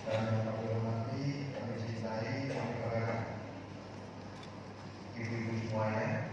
dan yang kami hormati, kami cintai, kami banggakan ibu-ibu semuanya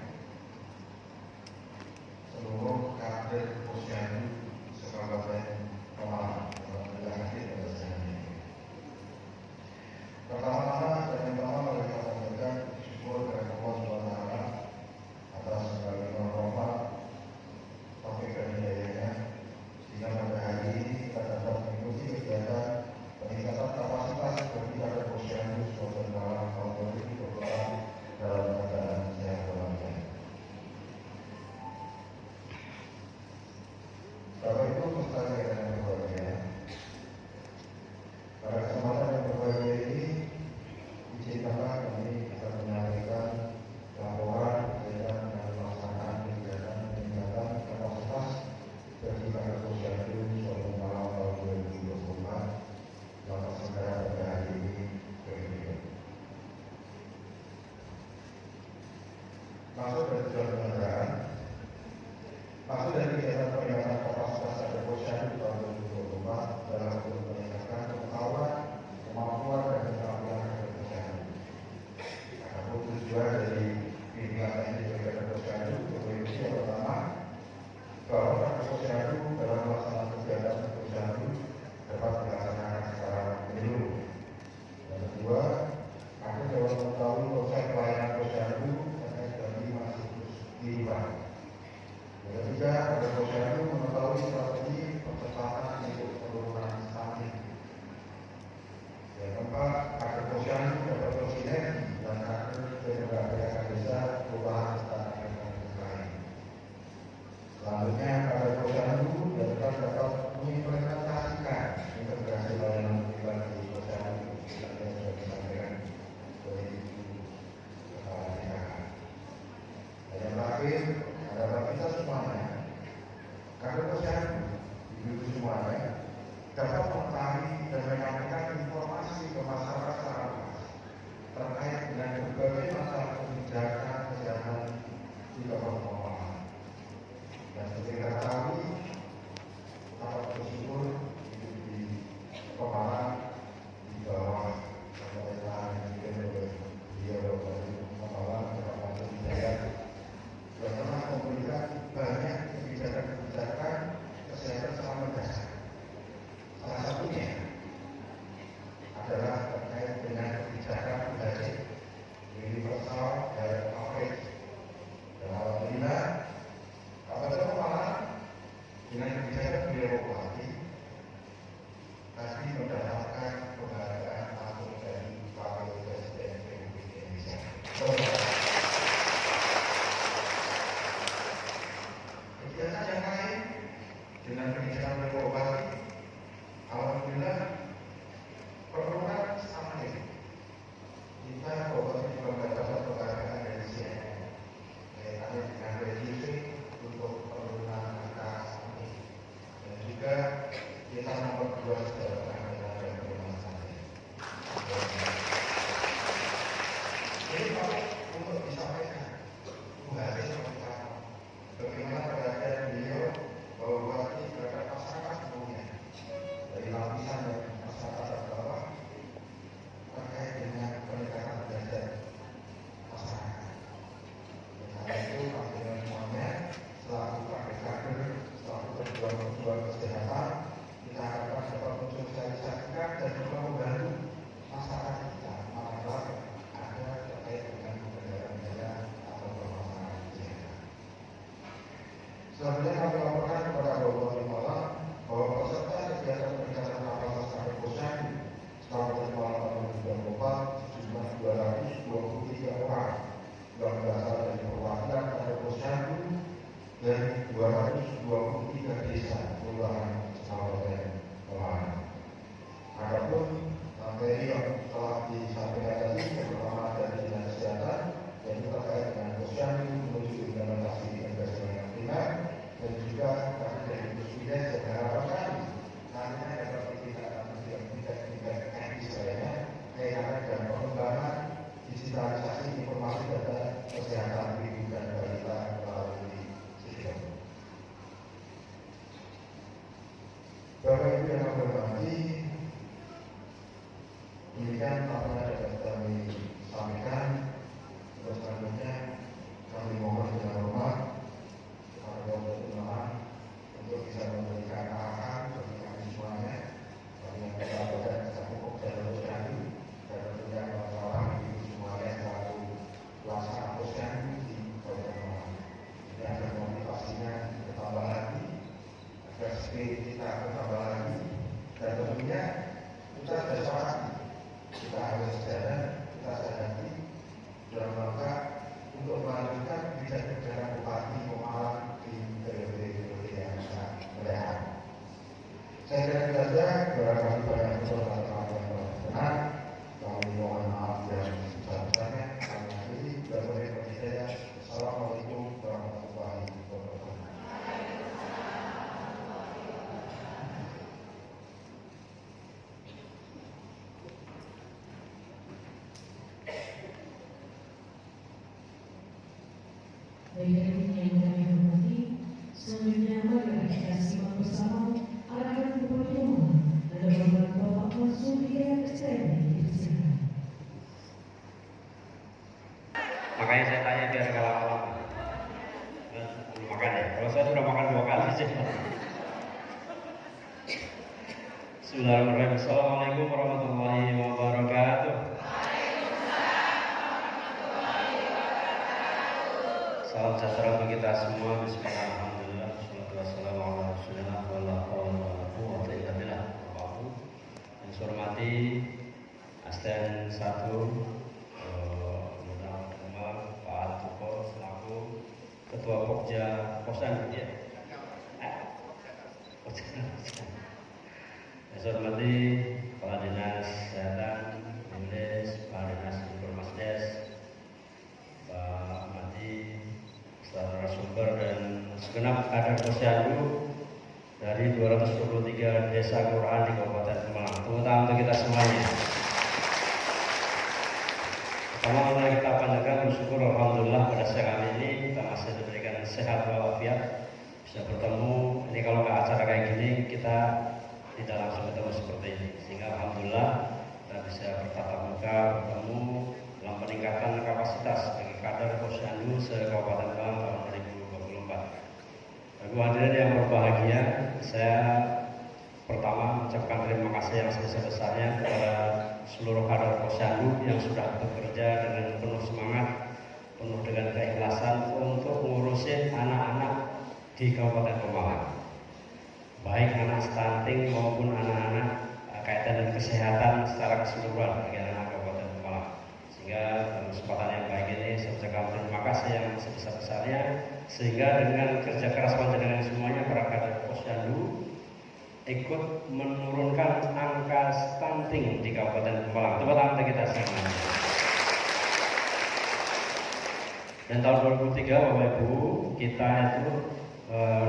melalui strategi percepatan untuk penurunan stunting. Yang keempat, kader posyandu dapat bersinergi dan kader lembaga desa perubahan tatanan lain. Selanjutnya, kader posyandu dapat mengimplementasikan integrasi layanan pribadi posyandu yang sudah disampaikan oleh Ibu Kepala DKK. Dan yang terakhir, adalah kita semuanya, kader posyandu, ibu-ibu semuanya, dapat mengetahui dan menyampaikan informasi ke masyarakat secara luas terkait dengan berbagai masalah kebijakan kesehatan di Kabupaten Pemalang. Dan seperti kita ketahui, dapat bersyukur hidup di Pemalang di bawah pemerintahan yang dipimpin oleh Kabupaten Pemalang, Kabupaten Jaya, yang telah memberikan banyak kebijakan-kebijakan kesehatan selama dasar. Salah satunya adalah terkait dengan kebijakan UHC Universal Health Coverage. Dan alhamdulillah, Kabupaten Pemalang dengan kebijakan beliau Bupati tadi mendapatkan penghargaan langsung dari Wakil Presiden Republik Indonesia. Kebijakan yang lain dengan kebijakan beliau Bupati, alhamdulillah penurunan stunting kita Kabupaten juga mendapat penghargaan dari CNN kaitannya dengan revisi untuk penurunan angka stunting, dan juga kita nomor 2 sejalan dengan penurunan stunting. Ini kalau untuk disampaikan UHC bagaimana perhatian beliau bahwa Bupati terhadap masyarakat semuanya dari lapisan dan masyarakat bawah terkait dengan peningkatan derajat masyarakat. Karena itu kami semuanya selaku kader-kader, selaku perjuangan kesehatan, kita harapkan dapat mensosialisasikan dan juga membantu masyarakat kita manakala ada terkait dengan kendala-kendala atau permasalahan kesehatan. Selanjutnya kami laporkan kepada Kabupaten Pemalang bahwa peserta kegiatan peningkatan kapasitas kader posyandu Kabupaten Pemalang tahun 2024 sejumlah 223 orang yang berasal dari perwakilan kader posyandu dari 223 desa kelurahan Kabupaten Pemalang. Adapun materi yang telah disampaikan tadi yang pertama dari Dinas Kesehatan yaitu terkait dengan posyandu menuju implementasi integrasi layanan primer, dan juga dari Puskesmas yang diharapkan nantinya dapat ditingkatkan tidak teknis lainnya kaitannya dengan pengembangan digitalisasi informasi data kesehatan ibu dan balita melalui sistem. Bapak Ibu yang kami hormati, demikian apa yang dapat kami sampaikan. Terus selanjutnya kami mohon dengan hormat kepada Bapak Pemalang untuk bisa memberikan arahan bagi kami semuanya, kami yang berada di pokok jalur posyandu, dan tentunya kawan-kawan ibu semuanya selaku pelaksana posyandu di Kabupaten Pemalang. Ini agar motivasinya bertambah lagi, agar spirit kita bertambah lagi, dan tentunya kita sudah sepakati, kita harus jalan, kita sadari dalam rangka untuk melanjutkan kebijakan Bupati Pemalang di periode yang akan mendatang. Saya kira itu saja, barangkali banyak kesalahan yang berkenan. Kami mohon maaf yang sebesar-besarnya. Kami akhiri dan beri saya. Assalamualaikum warahmatullahi wabarakatuh. Baik, yang kami hormati, selanjutnya mari kita simak bersama arahan Bupati Pemalang dan Bapak Mansur Hidayat STM dipersilakan. Makanya saya tanya biar gak lama-lama. Belum makan ya? Kalau saya sudah makan 2 kali sih. Bismillahirrahmanirrahim. Assalamualaikum warahmatullahi wabarakatuh. Salam sejahtera bagi kita semua. Bismillahirrahmanirrahim. Wassalamualaikum warahmatullahi wabarakatuh. posyandu ya. Saya hormati Kepala Dinas Kesehatan, Dinas, Kepala Dinas Informasi, Pak Mati, seluruh sumber dan segenap kader posyandu dari 223 desa kelurahan di Kabupaten Pemalang. Tepuk tangan untuk kita semuanya. Pertama kita panjatkan bersyukur alhamdulillah pada siang hari ini kita masih diberikan sehat walafiat, bisa bertemu. Ini kalau nggak acara kayak gini kita tidak langsung ketemu seperti ini, sehingga alhamdulillah kita bisa bertatap muka, bertemu dalam peningkatan kapasitas bagi kader posyandu se-Kabupaten Pemalang tahun 2024. Bagi hadirin yang berbahagia, saya pertama mengucapkan terima kasih yang sebesar-besarnya kepada seluruh kader posyandu yang sudah bekerja dengan penuh semangat, penuh dengan keikhlasan untuk mengurusi anak-anak di Kabupaten Pemalang. Baik anak stunting maupun anak-anak kaitan dengan kesehatan secara keseluruhan bagi anak Kabupaten Pemalang. Sehingga dalam kesempatan yang baik ini saya ucapkan terima kasih yang sebesar-besarnya, sehingga dengan kerja keras panjenengan semuanya para kader posyandu ikut menurunkan angka stunting di Kabupaten Pemalang. Tepuk tangan untuk kita semuanya. Dan tahun 2003 Bapak Ibu kita itu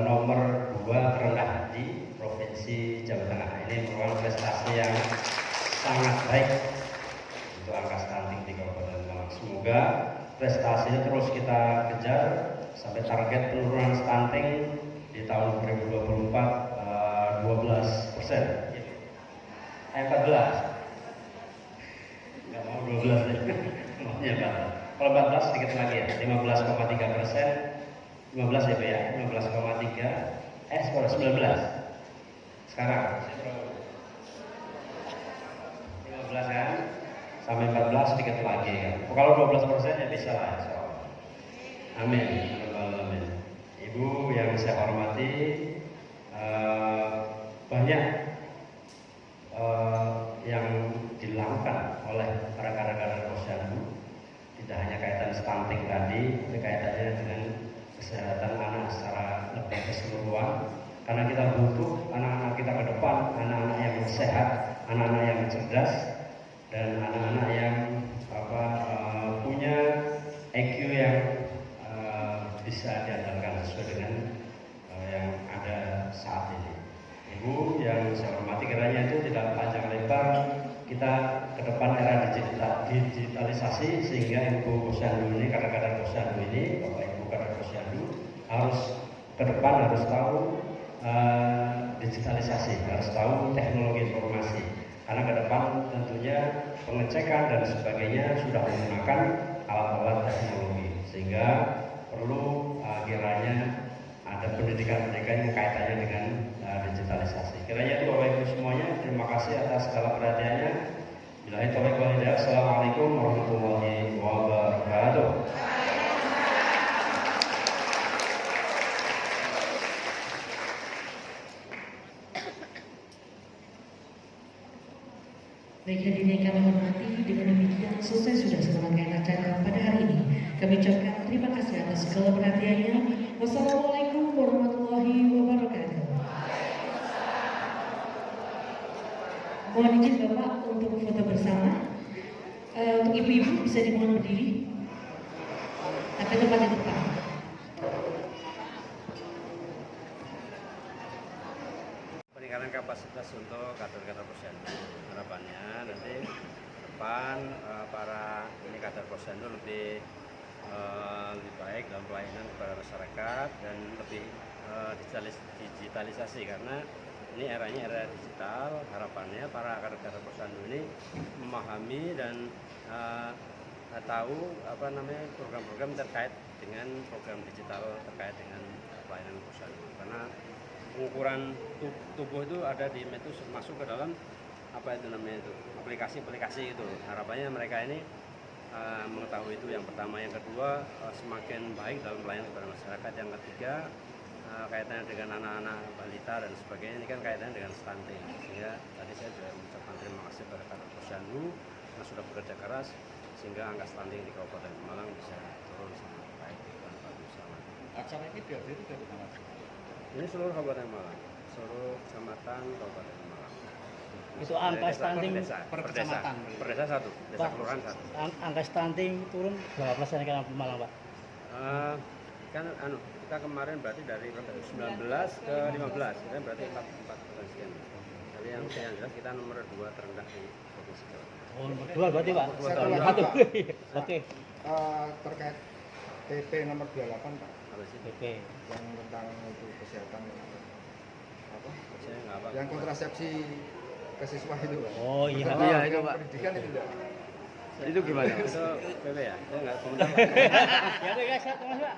nomor 2 terendah di Provinsi Jawa Tengah. Ini merupakan prestasi yang sangat baik untuk angka stunting di Kabupaten Pemalang. Semoga prestasinya terus kita kejar sampai target penurunan stunting di tahun 2024 12%. 14. Nggak mau 12 deh. Maunya 14. Kalau 14 sedikit lagi ya, 15,3%. 15 ya Pak ya, 15,3. Sekarang 19. Sekarang 15 kan? Sampai 14 sedikit lagi kan. Kalau 12% ya bisa lah insya Allah. Amin. Amin. Ibu yang saya hormati, banyak yang dilakukan oleh para kader-kader posyandu, tidak hanya kaitan stunting tadi, tapi kaitannya dengan kesehatan anak secara lebih keseluruhan. Karena kita butuh anak-anak kita ke depan, anak-anak yang sehat, anak-anak yang cerdas, dan anak-anak yang punya IQ yang bisa diandalkan sesuai dengan yang ada saat ini. Ibu yang saya hormati, kiranya itu tidak panjang lebar, kita ke depan era digitalisasi, sehingga ibu posyandu ini, kader-kader posyandu ini, bapak ibu kader posyandu harus ke depan harus tahu digitalisasi, harus tahu teknologi informasi. Karena ke depan tentunya pengecekan dan sebagainya sudah menggunakan alat-alat teknologi, sehingga perlu kiranya ada pendidikan-pendidikan yang kaitannya dengan digitalisasi. Kiranya itu Bapak Ibu semuanya, terima kasih atas segala perhatiannya. Billahi taufiq wal hidayah. Assalamualaikum warahmatullahi wabarakatuh. Baik hadirin yang kami hormati, dengan demikian selesai sudah serangkaian acara pada hari ini. Kami ucapkan terima kasih atas segala perhatiannya. Wassalamualaikum warahmatullahi wabarakatuh. Mohon izin Bapak untuk foto bersama. Untuk ibu-ibu bisa dimohon berdiri. Tapi tempat di depan. Peningkatan kapasitas untuk kader-kader posyandu, harapannya nanti depan para kader posyandu lebih baik dalam pelayanan kepada masyarakat dan lebih digitalisasi, karena ini eranya era digital. Harapannya para kader-kader posyandu ini memahami dan tahu program-program terkait dengan program digital terkait dengan pelayanan posyandu, karena pengukuran tubuh itu ada di itu masuk ke dalam aplikasi-aplikasi itu. Harapannya mereka ini mengetahui itu yang pertama. Yang kedua, semakin baik dalam pelayanan kepada masyarakat. Yang ketiga, kaitannya dengan anak-anak balita dan sebagainya, ini kan kaitannya dengan stunting. Sehingga tadi saya juga mengucapkan terima kasih kepada kader posyandu yang sudah bekerja keras sehingga angka stunting di Kabupaten Pemalang bisa turun sangat baik dan bagus. Acara ini dihadiri dari mana? Ini seluruh Kabupaten Malang, seluruh kecamatan Kabupaten Malang. Itu angka stunting per desa. Per desa satu, desa Pak, kelurahan satu. angka stunting turun berapa persen kan Malang, Pak? Kan kita kemarin berarti dari 19 ke 15, kita berarti 4 sekian. Tapi yang jelas kita nomor 2 terendah di Provinsi Jawa Tengah. Oh, nomor 2 berarti, Pak. Satu lagi, Satu. Pak. Oke. Terkait PP nomor 28 Pak, Apa sih? Oke. yang tentang itu kesehatan apa? Saya nggak apa. Yang kontrasepsi ke siswa itu Pak. Oh, iya. Tentang Iya, itu, Pak. Pendidikan itu enggak. Itu gimana? Itu PP ya? Saya nggak komentar. Ya udah guys, Mas, Pak.